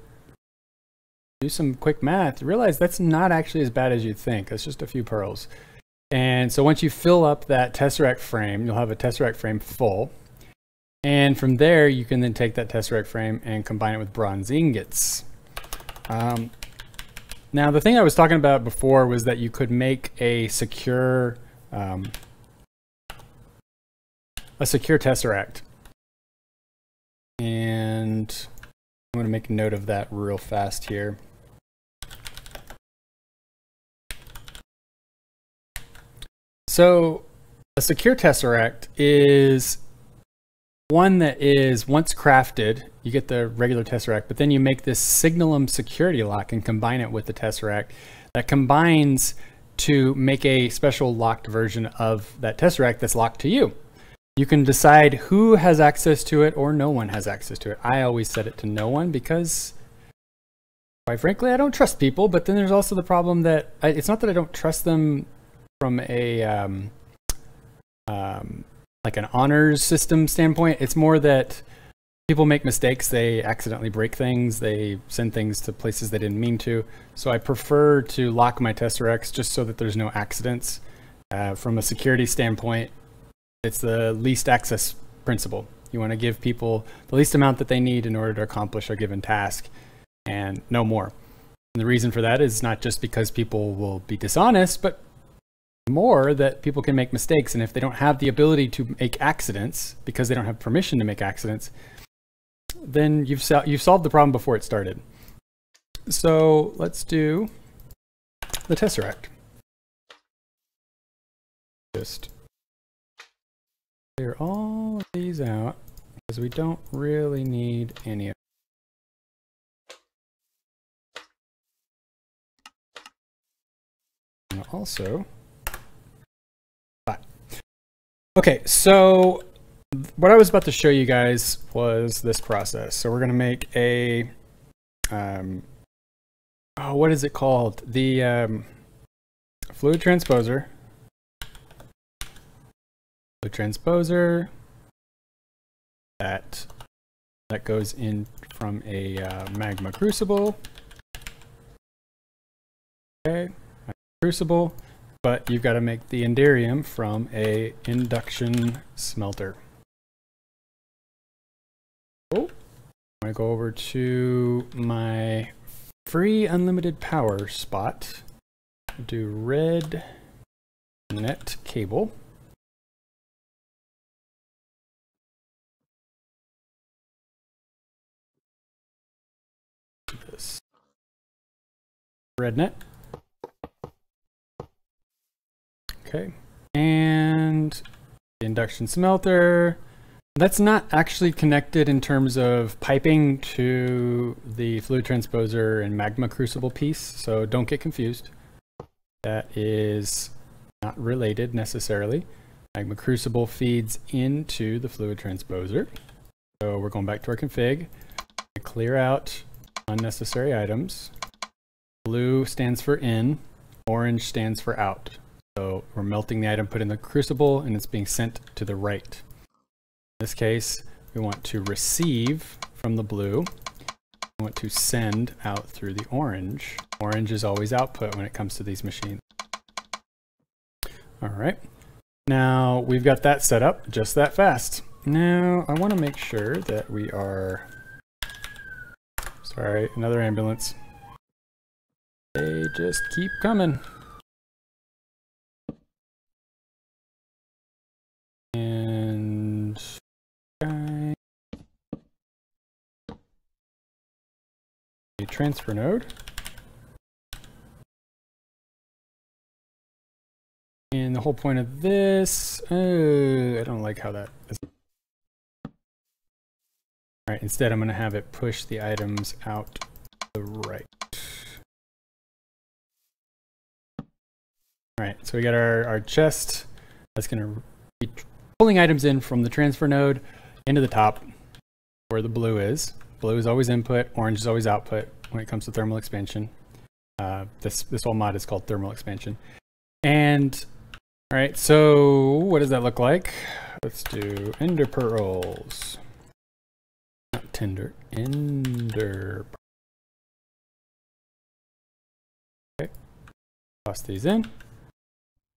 Do some quick math, realize that's not actually as bad as you'd think. It's just a few pearls. And so once you fill up that Tesseract frame, you'll have a Tesseract frame full. And from there, you can then take that Tesseract frame and combine it with bronze ingots. Now, the thing I was talking about before was that you could make a secure Tesseract. And I'm going to make a note of that real fast here. So a secure Tesseract is one that is, once crafted, you get the regular Tesseract, but then you make this Signalum security lock and combine it with the Tesseract that combines to make a special locked version of that Tesseract that's locked to you. You can decide who has access to it or no one has access to it. I always set it to no one because, quite frankly, I don't trust people, but then there's also the problem that it's not that I don't trust them from a like an honors system standpoint. It's more that people make mistakes, they accidentally break things, they send things to places they didn't mean to. So I prefer to lock my Tesseracts just so that there's no accidents. From a security standpoint, it's the least access principle. You want to give people the least amount that they need in order to accomplish a given task and no more. And the reason for that is not just because people will be dishonest, but more that people can make mistakes, and if they don't have the ability to make accidents because they don't have permission to make accidents, then you've solved the problem before it started. So let's do the Tesseract. Just clear all of these out because we don't really need any of them. Also, okay, so what I was about to show you guys was this process. So we're going to make a, what is it called? The fluid transposer. Fluid transposer that goes in from a magma crucible. Okay, crucible. But you've got to make the Enderium from a induction smelter. Oh, I'm going to go over to my free unlimited power spot. Do red net cable. This red net. Okay, and the induction smelter, that's not actually connected in terms of piping to the fluid transposer and magma crucible piece, so don't get confused. That is not related necessarily. Magma crucible feeds into the fluid transposer. So we're going back to our config, clear out unnecessary items. Blue stands for in, orange stands for out. So we're melting the item put in the crucible and it's being sent to the right. In this case, we want to receive from the blue I want to send out through the orange. Orange is always output when it comes to these machines. All right. Now we've got that set up just that fast. Now I want to make sure that we are, sorry, another ambulance. They just keep coming. And a transfer node. And the whole point of this, I don't like how that is. All right, instead I'm going to have it push the items out to the right. All right, so we got our chest that's going to be pulling items in from the transfer node into the top where the blue is. Blue is always input, orange is always output when it comes to thermal expansion. This whole mod is called thermal expansion. And all right, so what does that look like? Let's do ender pearls. Not tender, ender. Okay, toss these in.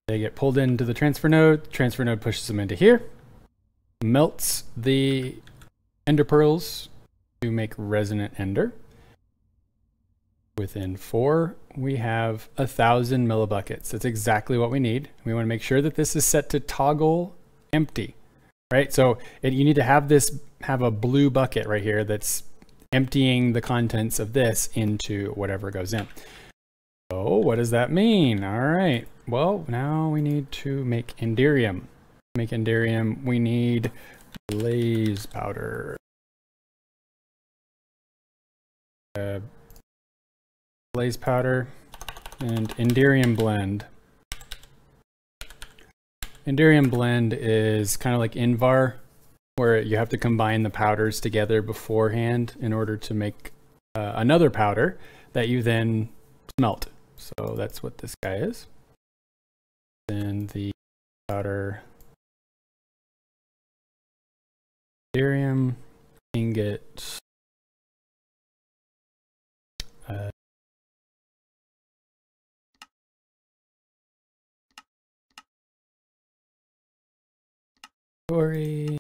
They get pulled into the transfer node. Transfer node pushes them into here, melts the ender pearls to make resonant ender. Within 4, we have 1,000 millibuckets. That's exactly what we need. We want to make sure that this is set to toggle empty, right? So you need to have a blue bucket right here that's emptying the contents of this into whatever goes in. So what does that mean? All right. Well, now we need to make Enderium. To make Enderium, we need blaze powder. Blaze powder and Enderium blend. Enderium blend is kind of like Invar, where you have to combine the powders together beforehand in order to make another powder that you then smelt. So that's what this guy is. Then the powder, Enderium ingot. Story.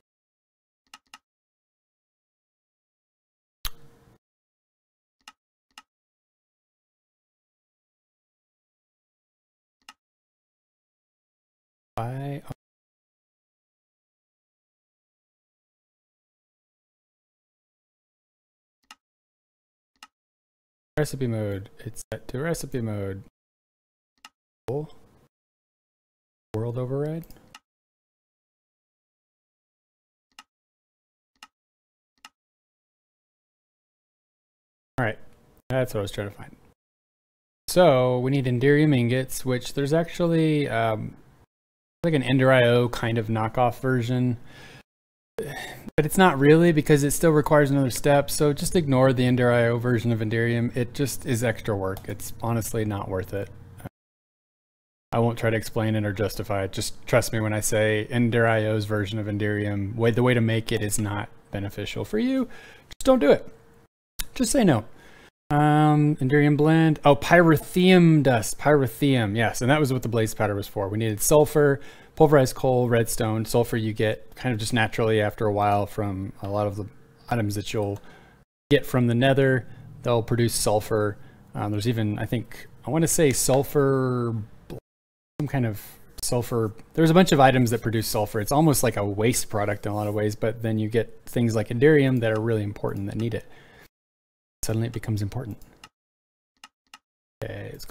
Recipe mode. It's set to recipe mode. World override. All right, that's what I was trying to find. So we need Enderium ingots, which there's actually like an Ender.io kind of knockoff version, but it's not really because it still requires another step. So just ignore the Ender.io version of Enderium. It just is extra work. It's honestly not worth it. I won't try to explain it or justify it. Just trust me when I say Ender.io's version of Enderium, the way to make it is not beneficial for you. Just don't do it. Just say no. Enderium blend. Oh, pyrotheum dust. Pyrotheum. Yes, and that was what the blaze powder was for. We needed sulfur, pulverized coal, redstone. Sulfur you get kind of just naturally after a while from a lot of the items that you'll get from the nether. They'll produce sulfur. There's even, I want to say sulfur, some kind of sulfur. There's a bunch of items that produce sulfur. It's almost like a waste product in a lot of ways, but then you get things like Enderium that are really important that need it. Suddenly it becomes important. Okay, let's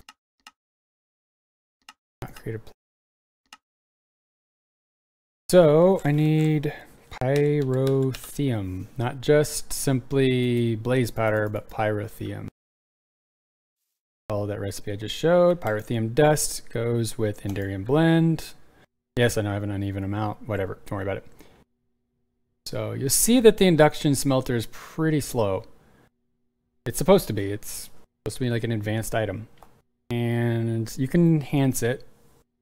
create a. So I need pyrotheum, not just simply blaze powder, but pyrotheum. Follow that recipe I just showed. Pyrotheum dust goes with Enderium blend. Yes, I know I have an uneven amount. Whatever, don't worry about it. So you'll see that the induction smelter is pretty slow. It's supposed to be. It's supposed to be like an advanced item. And you can enhance it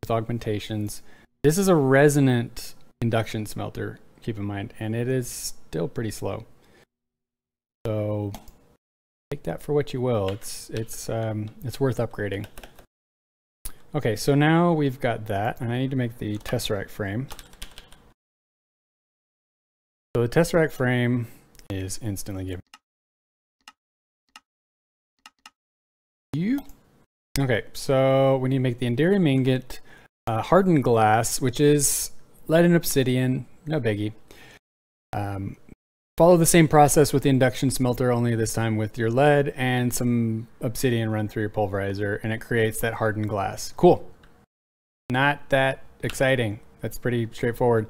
with augmentations. This is a resonant induction smelter, keep in mind, and it is still pretty slow. So take that for what you will. It's worth upgrading. Okay, so now we've got that, and I need to make the tesseract frame. So the tesseract frame is instantly given. Okay, so we need to make the Enduring Ingot, hardened glass, which is lead and obsidian, no biggie. Follow the same process with the induction smelter, only this time with your lead and some obsidian run through your pulverizer, and it creates that hardened glass. Cool. Not that exciting. That's pretty straightforward.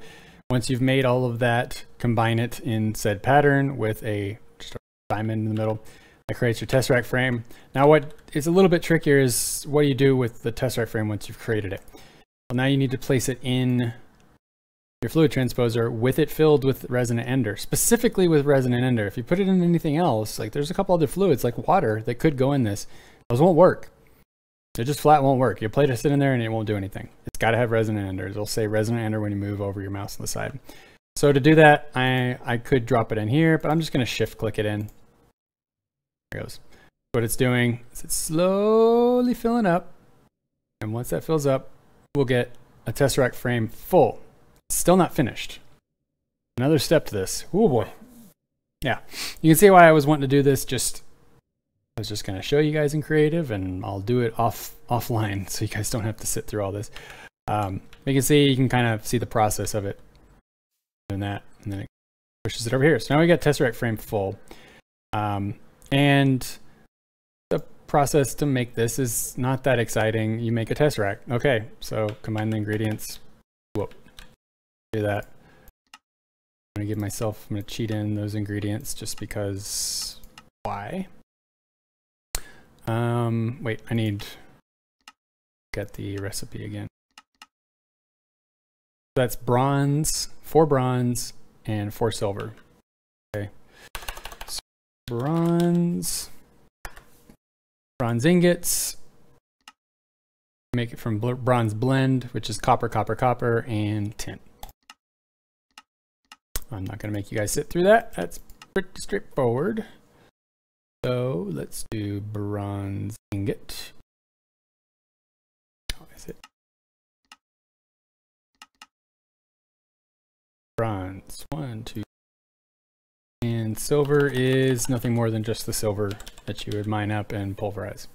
Once you've made all of that, combine it in said pattern with just a diamond in the middle. That creates your tesseract frame. Now what is a little bit trickier is what do you do with the tesseract frame once you've created it? Well, now you need to place it in your fluid transposer with it filled with resonant ender, specifically with resonant ender. If you put it in anything else, like there's a couple other fluids like water that could go in this. Those won't work. It just flat won't work. Your plate will sit in there and it won't do anything. It's got to have resonant ender. It'll say resonant ender when you move over your mouse on the side. So to do that, I could drop it in here, but I'm just going to shift click it in. There it goes. What it's doing is it's slowly filling up. And once that fills up, we'll get a tesseract frame full. Still not finished. Another step to this. Oh boy. Yeah, you can see why I was wanting to do this. I was just going to show you guys in creative, and I'll do it offline so you guys don't have to sit through all this. You can see, you can kind of see the process of it. Doing that, and then it pushes it over here. So now we got tesseract frame full. And the process to make this is not that exciting. You make a tesseract. Okay, so combine the ingredients. Whoop. Do that. I'm going to cheat in those ingredients just because. Why? Wait, I need to get the recipe again. That's bronze, 4 bronze, and 4 silver. Okay. So bronze ingots. Make it from bronze blend, which is copper, copper, copper, and tin. I'm not going to make you guys sit through that. That's pretty straightforward. So let's do bronze ingot. How is it? Bronze, 1, 2. And silver is nothing more than just the silver that you would mine up and pulverize.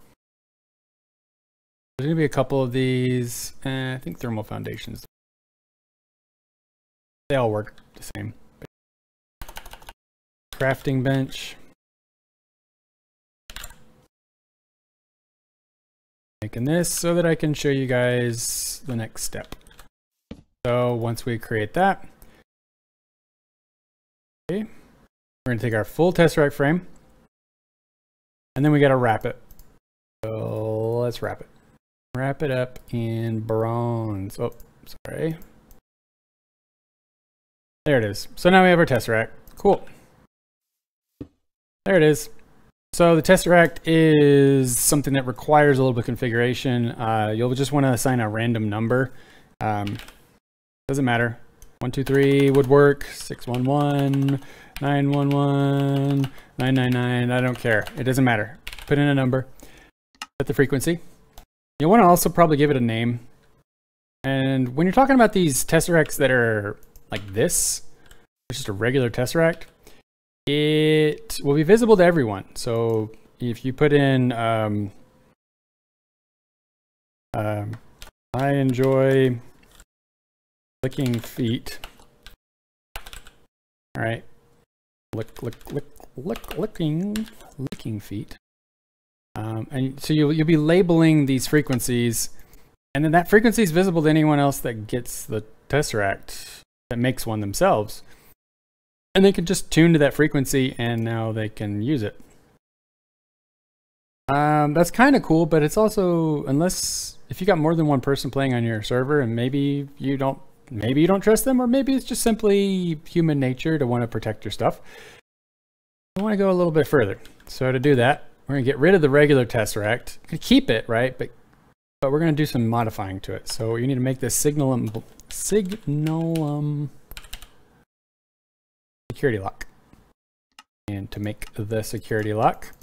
There's going to be a couple of these. I think thermal foundations. They all work the same. Crafting bench. Making this so that I can show you guys the next step. So once we create that, okay, we're going to take our full tesseract frame, and then we got to wrap it. So let's wrap it. Wrap it up in bronze. Oh, sorry. There it is. So now we have our tesseract. Cool. There it is. So the tesseract is something that requires a little bit of configuration. You'll just want to assign a random number. Doesn't matter. 1, 2, 3 would work. 611, 911, 999. I don't care. It doesn't matter. Put in a number. Set the frequency. You'll want to also probably give it a name. And when you're talking about these tesseracts that are like this, it's just a regular tesseract, it will be visible to everyone. So if you put in I enjoy licking feet. All right, licking feet. And so you'll be labeling these frequencies, and then that frequency is visible to anyone else that gets the tesseract, that makes one themselves. And they can just tune to that frequency, and now they can use it. That's kind of cool, but it's also, if you got more than one person playing on your server, and maybe you don't trust them, or maybe it's just simply human nature to want to protect your stuff. I want to go a little bit further. So to do that, we're going to get rid of the regular tesseract. You can keep it, right? But we're going to do some modifying to it. So you need to make this signalum security lock. And to make the security lock,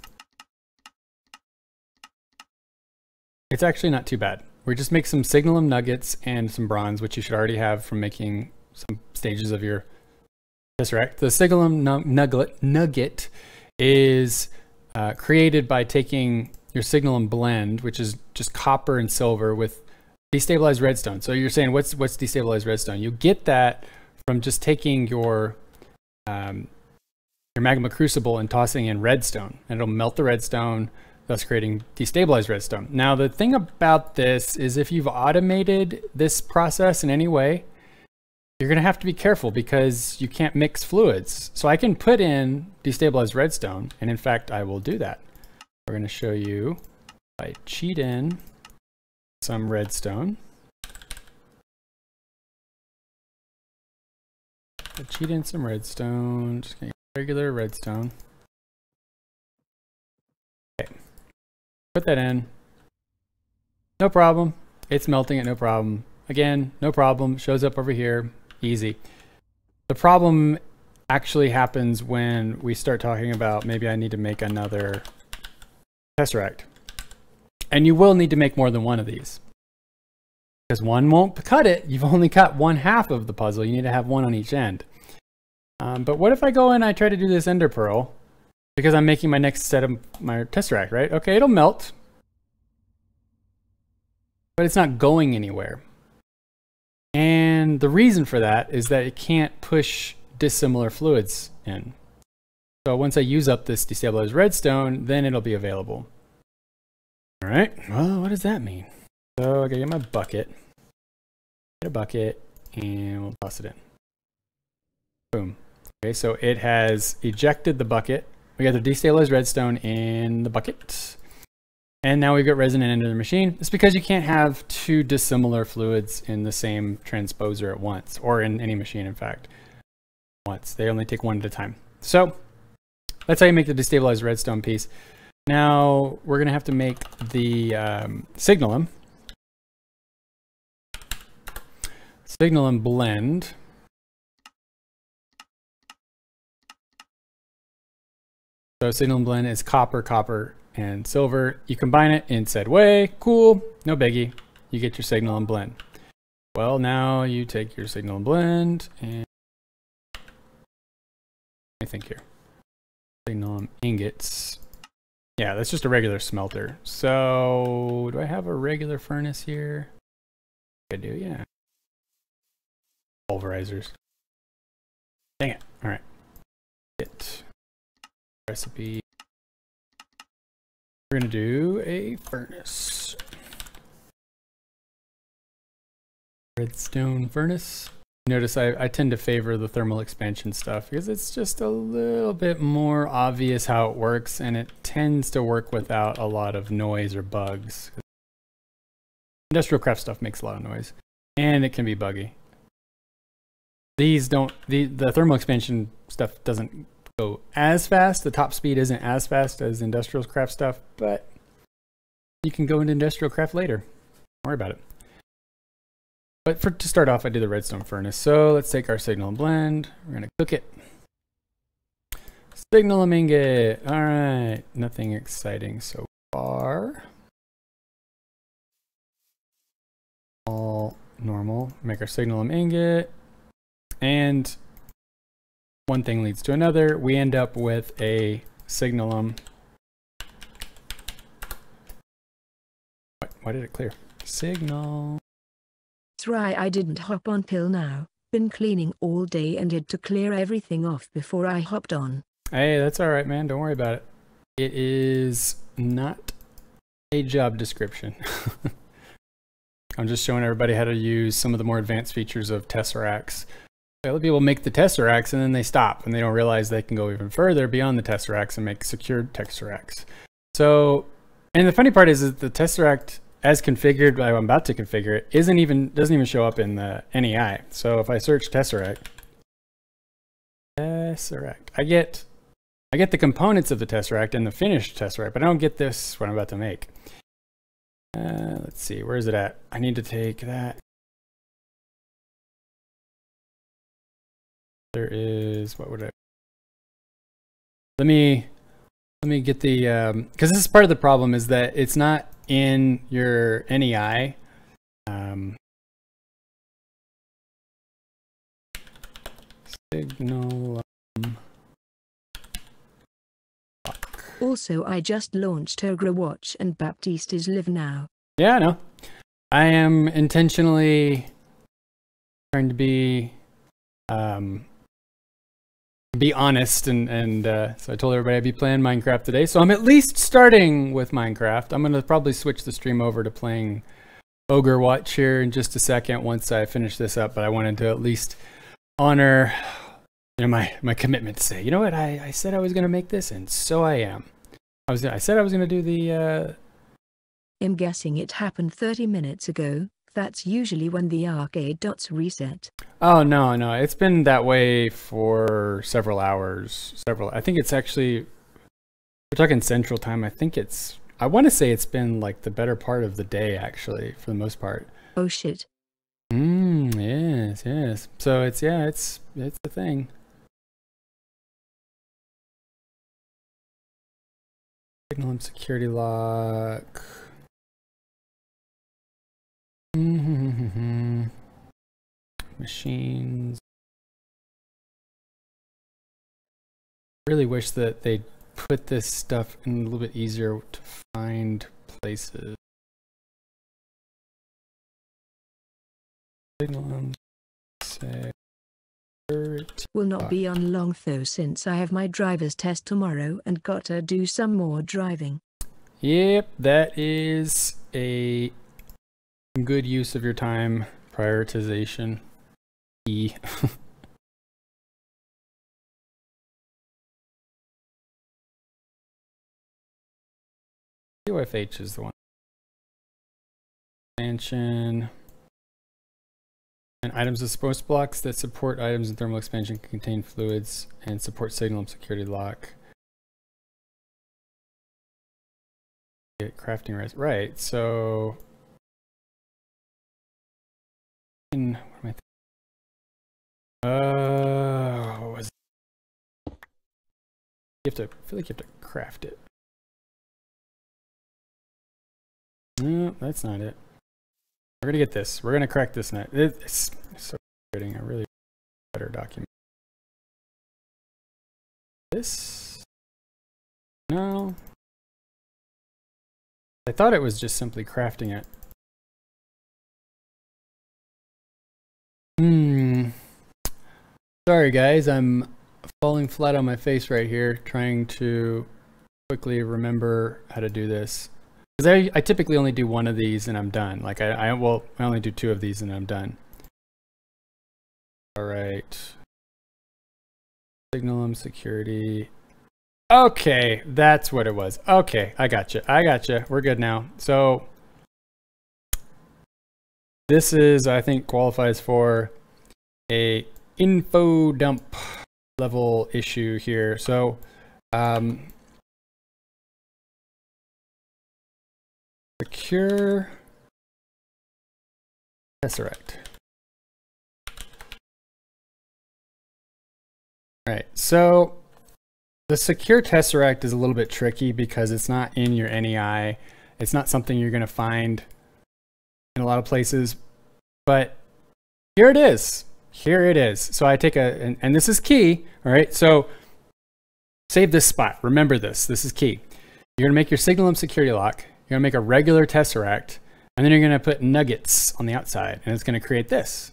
It's actually not too bad. We just make some signalum nuggets and some bronze, which you should already have from making some stages of your tesseract. The signalum nugget is created by taking your signalum blend, which is just copper and silver with destabilized redstone. So you're saying, what's destabilized redstone? You get that from just taking your magma crucible and tossing in redstone, and it'll melt the redstone, thus creating destabilized redstone. Now, the thing about this is if you've automated this process in any way, you're going to have to be careful because you can't mix fluids. So I can put in destabilized redstone, and in fact, I will do that. We're going to show you, I cheat in some redstone. I cheat in some redstone, just gonna get regular redstone. Okay, put that in. No problem. It's melting it, no problem. Again, no problem. Shows up over here, easy. The problem actually happens when we start talking about maybe I need to make another tesseract. And you will need to make more than one of these. Because one won't cut it. You've only cut one half of the puzzle. You need to have one on each end. But what if I go and I try to do this ender pearl? Because I'm making my next set of my tesseract, right? Okay, it'll melt. But it's not going anywhere. And the reason for that is that it can't push dissimilar fluids in. So once I use up this destabilized redstone, then it'll be available. All right, well, what does that mean? So I gotta get my bucket, get a bucket, and we'll toss it in. Boom. Okay, so it has ejected the bucket. We got the destabilized redstone in the bucket. And now we've got resin into the machine. It's because you can't have two dissimilar fluids in the same transposer at once, or in any machine, in fact, once. They only take one at a time. So that's how you make the destabilized redstone piece. Now we're gonna have to make the signalum blend. So signalum blend is copper, copper, and silver. You combine it in said way. Cool, no biggie. You get your signalum blend. Well, now you take your signalum blend and let me think here. Signalum ingots. Yeah, that's just a regular smelter. So do I have a regular furnace here? I do, yeah. Pulverizers. Dang it. All right. Get recipe. We're gonna do a furnace. Redstone furnace. Notice I tend to favor the thermal expansion stuff because it's just a little bit more obvious how it works, and it tends to work without a lot of noise or bugs. Industrial craft stuff makes a lot of noise, and it can be buggy. These don't, the thermal expansion stuff doesn't go as fast. The top speed isn't as fast as industrial craft stuff, but you can go into industrial craft later. Don't worry about it. But to start off, I do the redstone furnace. So let's take our signalum blend. We're gonna cook it. Signalum ingot. All right, nothing exciting so far. All normal. Make our signalum ingot. And one thing leads to another. We end up with a signalum. Why did it clear? Signal. Try I didn't hop on till now. Been cleaning all day and had to clear everything off before I hopped on. Hey, that's all right, man. Don't worry about it. It is not a job description. I'm just showing everybody how to use some of the more advanced features of tesseracts. Other people make the tesseracts and then they stop and they don't realize they can go even further beyond the tesseracts and make secured tesseracts. So, and the funny part is that the tesseract as configured, I'm about to configure it, doesn't even show up in the NEI. So if I search tesseract, I get the components of the tesseract and the finished tesseract, but I don't get this what I'm about to make. Let's see, where is it at? I need to take that. There is, what would I? Let me get the, because this is part of the problem is that it's not in your NEI. Signal. Also, I just launched Err Watch and Baptiste is live now. Yeah, no. I am intentionally trying to be honest, and so I told everybody I'd be playing Minecraft today. So I'm at least starting with Minecraft. I'm gonna probably switch the stream over to playing Ogre Watch here in just a second once I finish this up, but I wanted to at least honor, you know, my commitment to say, you know what, I said I was gonna make this, and so I am. I said I was gonna do the I'm guessing it happened 30 minutes ago. That's usually when the arcade dots reset. Oh, no, it's been that way for several hours. I think it's actually, we're talking Central Time. I want to say it's been like the better part of the day, actually, for the most part. Oh shit. Yes. So it's the thing. Signal and security lock. Machines. Really wish that they'd put this stuff in a little bit easier to find places. Signal and security. Will not be on long though, since I have my driver's test tomorrow and gotta do some more driving. Yep, that is a good use of your time. Prioritization. E. UFH is the one. Expansion. And items of sports blocks that support items in thermal expansion can contain fluids and support signal and security lock. Get crafting res. Right, so what am I what was it? I feel like you have to craft it. No, that's not it. We're gonna get this. We're gonna crack this nut. It's so frustrating. I really better document this. No, I thought it was just simply crafting it. Sorry guys, I'm falling flat on my face right here trying to quickly remember how to do this. Because I typically only do one of these and I'm done. Like I only do two of these and I'm done. All right. Signal and security. Okay, that's what it was. Okay, I gotcha. We're good now. So this is, I think, qualifies for a info dump level issue here. So secure tesseract. All right, so the secure tesseract is a little bit tricky because it's not in your NEI. It's not something you're going to find in a lot of places, but here it is. Here it is. So I take and this is key. All right, so save this spot. Remember this. This is key. You're going to make your signal and security lock. You're going to make a regular tesseract, and then you're going to put nuggets on the outside, and it's going to create this.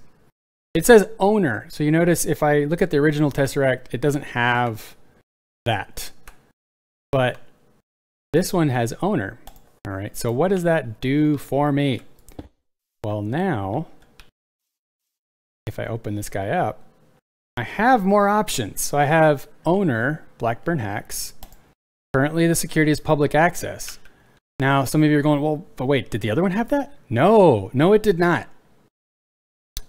It says owner. So you notice if I look at the original tesseract, it doesn't have that. But this one has owner. All right, so what does that do for me? Well, now, if I open this guy up, I have more options. So I have owner, BlackburnHax. Currently, the security is public access. Now, some of you are going, well, but wait, did the other one have that? No, it did not.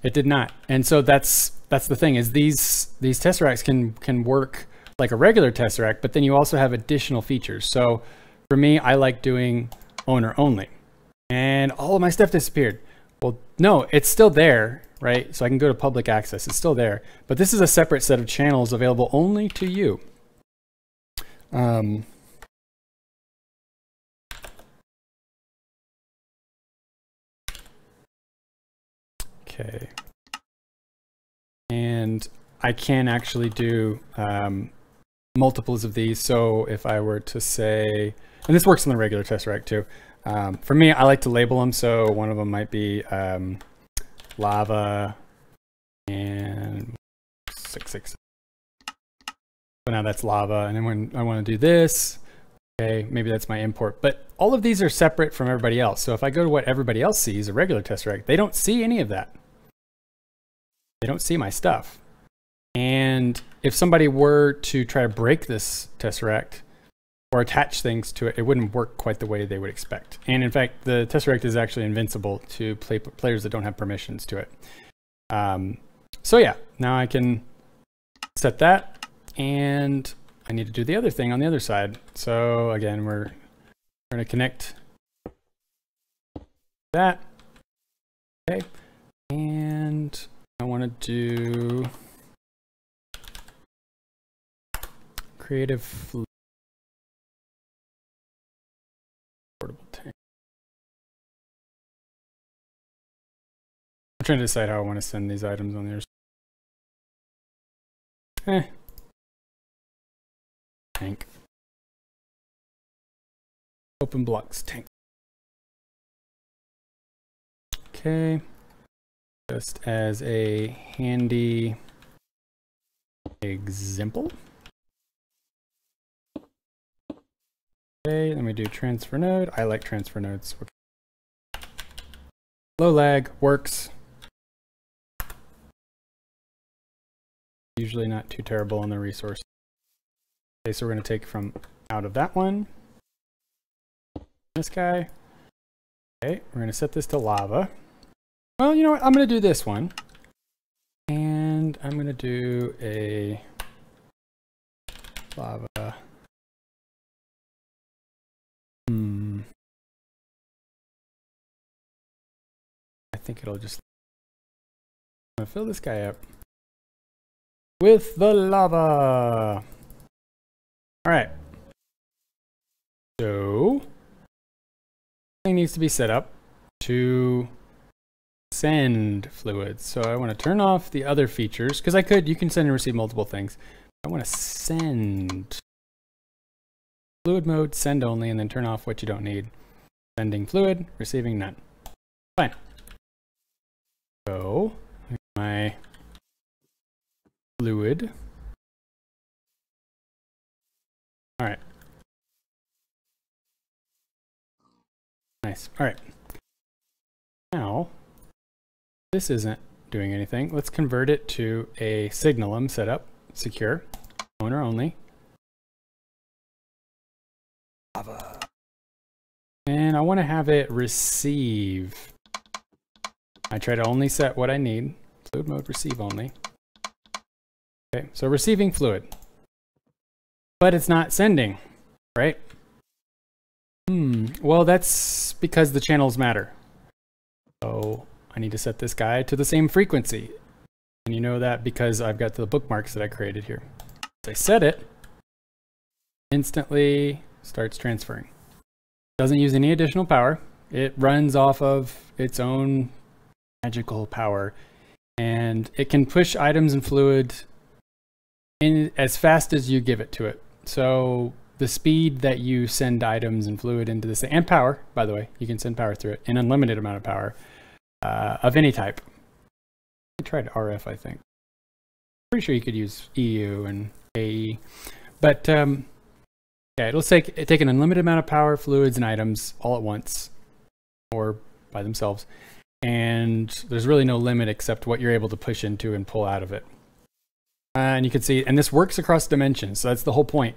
It did not. And so that's the thing, is these tesseracts can work like a regular tesseract, but then you also have additional features. So for me, I like doing owner only. And all of my stuff disappeared. Well, no, it's still there, right? So I can go to public access. It's still there. But this is a separate set of channels available only to you. Okay. And I can actually do multiples of these. So if I were to say, and this works on the regular tesseract too. For me, I like to label them. So one of them might be lava and 666. So now that's lava. And then when I want to do this, okay, maybe that's my import. But all of these are separate from everybody else. So if I go to what everybody else sees, a regular tesseract, they don't see any of that. They don't see my stuff. And if somebody were to try to break this tesseract or attach things to it, it wouldn't work quite the way they would expect. And in fact, the tesseract is actually invincible to players that don't have permissions to it. So yeah, now I can set that, and I need to do the other thing on the other side. So again, we're going to connect that. Okay, and I want to do creative fluid portable tank. I'm trying to decide how I want to send these items on there. Tank. Open blocks tank. Okay. Just as a handy example. Okay, then we do transfer node. I like transfer nodes. Okay. Low lag works. Usually not too terrible on the resource. Okay, so we're going to take from out of that one. This guy. Okay, we're going to set this to lava. Well, you know what? I'm going to do this one. And I'm going to do a lava. I think it'll just... I'm going to fill this guy up with the lava. All right. So, thing needs to be set up to send fluids. So I want to turn off the other features because you can send and receive multiple things. I want to send fluid mode, send only, and then turn off what you don't need. Sending fluid, receiving none. Fine. So my fluid. All right. Nice. All right. Now, this isn't doing anything. Let's convert it to a signal setup, secure, owner only. And I want to have it receive. I try to only set what I need. Fluid mode, receive only. Okay, so receiving fluid. But it's not sending, right? Well, that's because the channels matter. So I need to set this guy to the same frequency. And you know that because I've got the bookmarks that I created here. As I set it, instantly starts transferring. Doesn't use any additional power. It runs off of its own magical power. And it can push items and fluid in as fast as you give it to it. So the speed that you send items and fluid into this, and power, by the way, you can send power through it, an unlimited amount of power of any type. I tried RF, I think. Pretty sure you could use EU and AE, but yeah, it'll take an unlimited amount of power, fluids, and items all at once, or by themselves, and there's really no limit except what you're able to push into and pull out of it. And you can see, and this works across dimensions. So that's the whole point,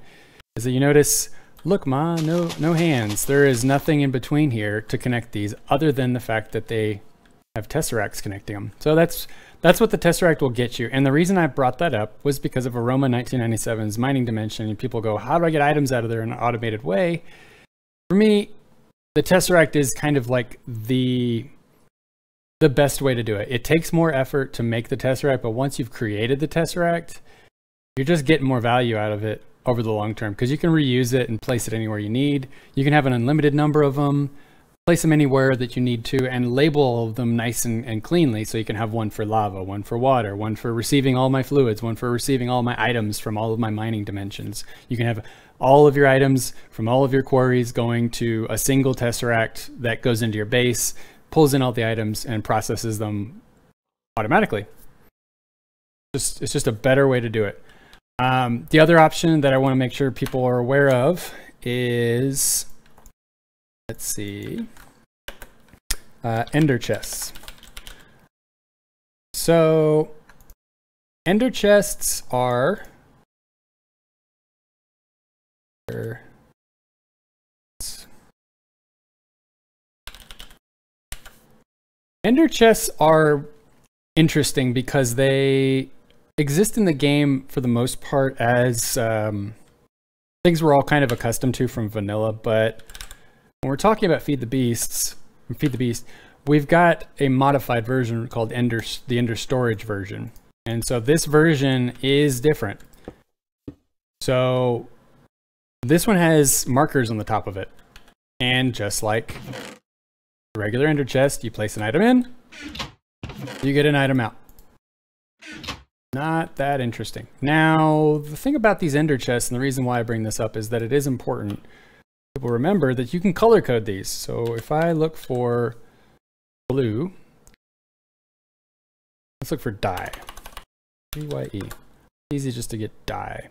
is that you notice, look, Ma, no hands. There is nothing in between here to connect these other than the fact that they have tesseracts connecting them. So that's what the tesseract will get you. And the reason I brought that up was because of Aroma 1997's mining dimension. And people go, how do I get items out of there in an automated way? For me, the tesseract is kind of like the best way to do it. It takes more effort to make the tesseract, but once you've created the tesseract, you're just getting more value out of it over the long term because you can reuse it and place it anywhere you need. You can have an unlimited number of them. place them anywhere that you need to, and label all of them nice and cleanly, so you can have one for lava, one for water, one for receiving all my fluids, one for receiving all my items from all of my mining dimensions. You can have all of your items from all of your quarries going to a single tesseract that goes into your base, pulls in all the items, and processes them automatically. It's just a better way to do it. The other option that I want to make sure people are aware of is, let's see, ender chests. So ender chests are interesting because they exist in the game for the most part as things we're all kind of accustomed to from vanilla, but when we're talking about Feed the Beast, we've got a modified version called the Ender Storage version. And so this version is different. So this one has markers on the top of it. And just like the regular Ender chest, you place an item in, you get an item out. Not that interesting. Now, the thing about these Ender chests, and the reason why I bring this up, is that it is important people remember that you can color code these. So if I look for blue, let's look for dye. D-Y-E. Easy just to get dye.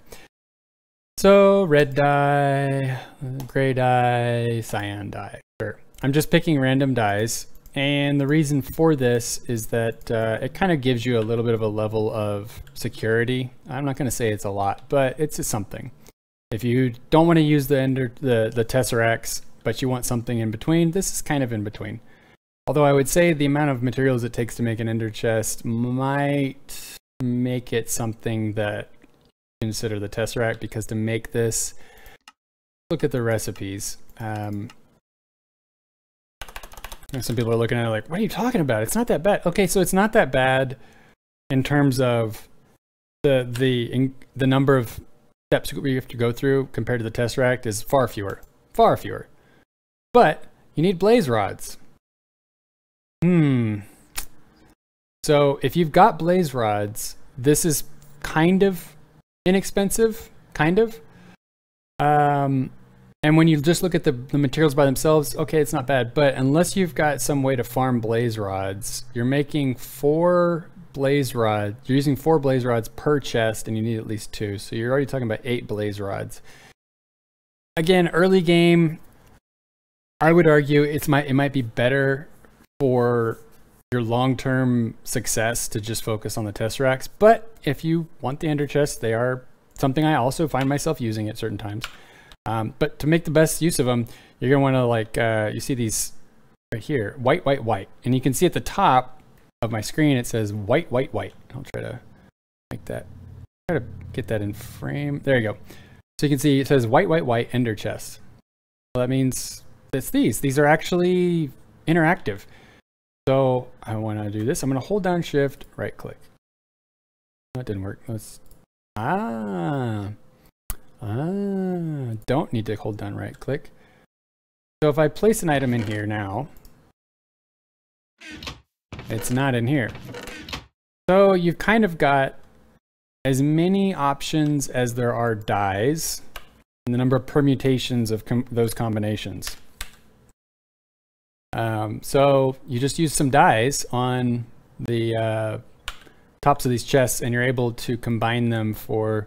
So red dye, gray dye, cyan dye. Sure. I'm just picking random dyes. And the reason for this is that it kind of gives you a little bit of a level of security. I'm not going to say it's a lot, but it's something. If you don't want to use the tesseracts, but you want something in between, this is kind of in between. Although I would say the amount of materials it takes to make an ender chest might make it something that you consider the tesseract, because to make this, look at the recipes. Some people are looking at it like, what are you talking about? It's not that bad. Okay, so it's not that bad in terms of the number of steps you have to go through compared to the tesseract is far fewer. But you need blaze rods. So if you've got blaze rods, this is kind of inexpensive, and when you just look at the materials by themselves, okay, it's not bad. But unless you've got some way to farm blaze rods, you're making 4 blaze rods. You're using 4 blaze rods per chest, and you need at least 2. So you're already talking about 8 blaze rods. Again, early game, I would argue it might be better for your long-term success to just focus on the tesseracts. But if you want the ender chests, they are something I also find myself using at certain times. But to make the best use of them, you're going to want to, like, you see these right here, white, white, white. And you can see at the top of my screen, it says white, white, white. I'll try to make that, try to get that in frame. There you go. So you can see it says white, white, white, ender chests. Well, that means it's these. These are actually interactive. So I want to do this. I'm going to hold down shift, right click. That didn't work. Let's, don't need to hold down right click. So if I place an item in here now, it's not in here. So you've kind of got as many options as there are dyes and the number of permutations of those combinations. So you just use some dyes on the tops of these chests, and you're able to combine them for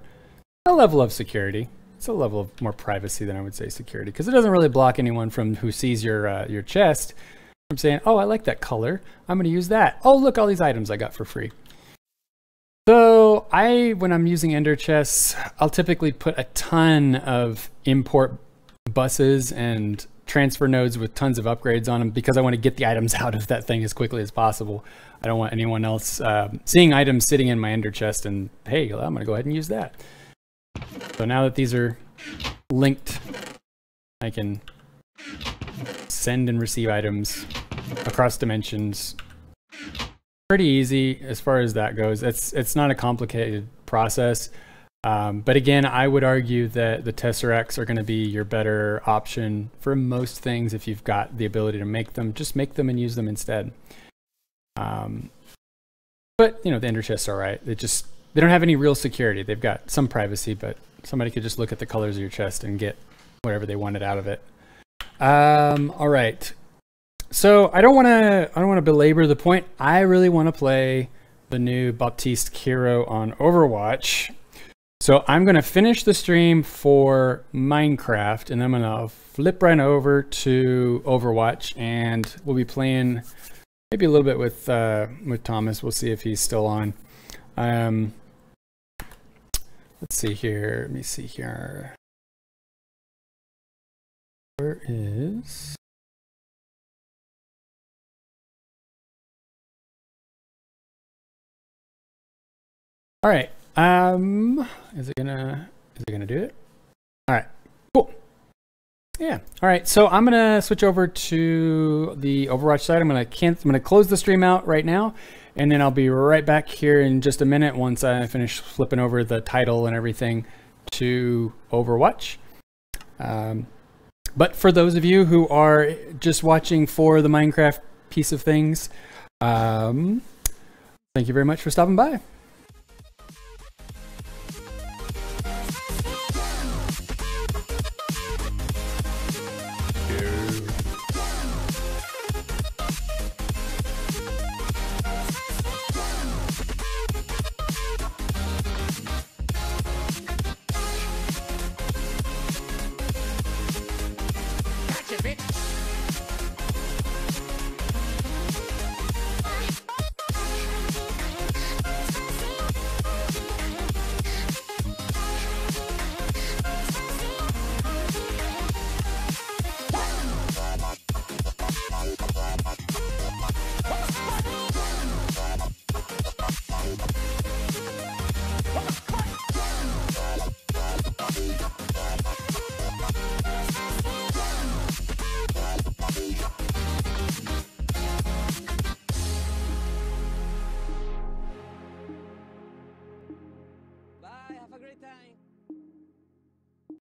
a level of security. It's a level of more privacy than I would say security, because it doesn't really block anyone from who sees your chest from saying, oh, I like that color, I'm going to use that. Oh, look, all these items I got for free. So when I'm using ender chests, I'll typically put a ton of import buses and transfer nodes with tons of upgrades on them, because I want to get the items out of that thing as quickly as possible. I don't want anyone else seeing items sitting in my ender chest and, hey, I'm going to go ahead and use that. So now that these are linked, I can send and receive items across dimensions. Pretty easy as far as that goes. It's not a complicated process. But again, I would argue that the Tesseracts are going to be your better option for most things if you've got the ability to make them. Just make them and use them instead. But you know, the Ender chests are right. They don't have any real security. They've got some privacy, but somebody could just look at the colors of your chest and get whatever they wanted out of it. All right. So I don't want to belabor the point. I really want to play the new Baptiste hero on Overwatch. So I'm going to finish the stream for Minecraft, and I'm going to flip right over to Overwatch, and we'll be playing maybe a little bit with Thomas. We'll see if he's still on. Let's see here. Let me see here. Where is... All right. Is it gonna do it? All right, cool. Yeah. All right. So I'm gonna switch over to the Overwatch side. I'm gonna close the stream out right now, and then I'll be right back here in just a minute once I finish flipping over the title and everything to Overwatch. But for those of you who are just watching for the Minecraft piece of things, thank you very much for stopping by. Bye, have a great time.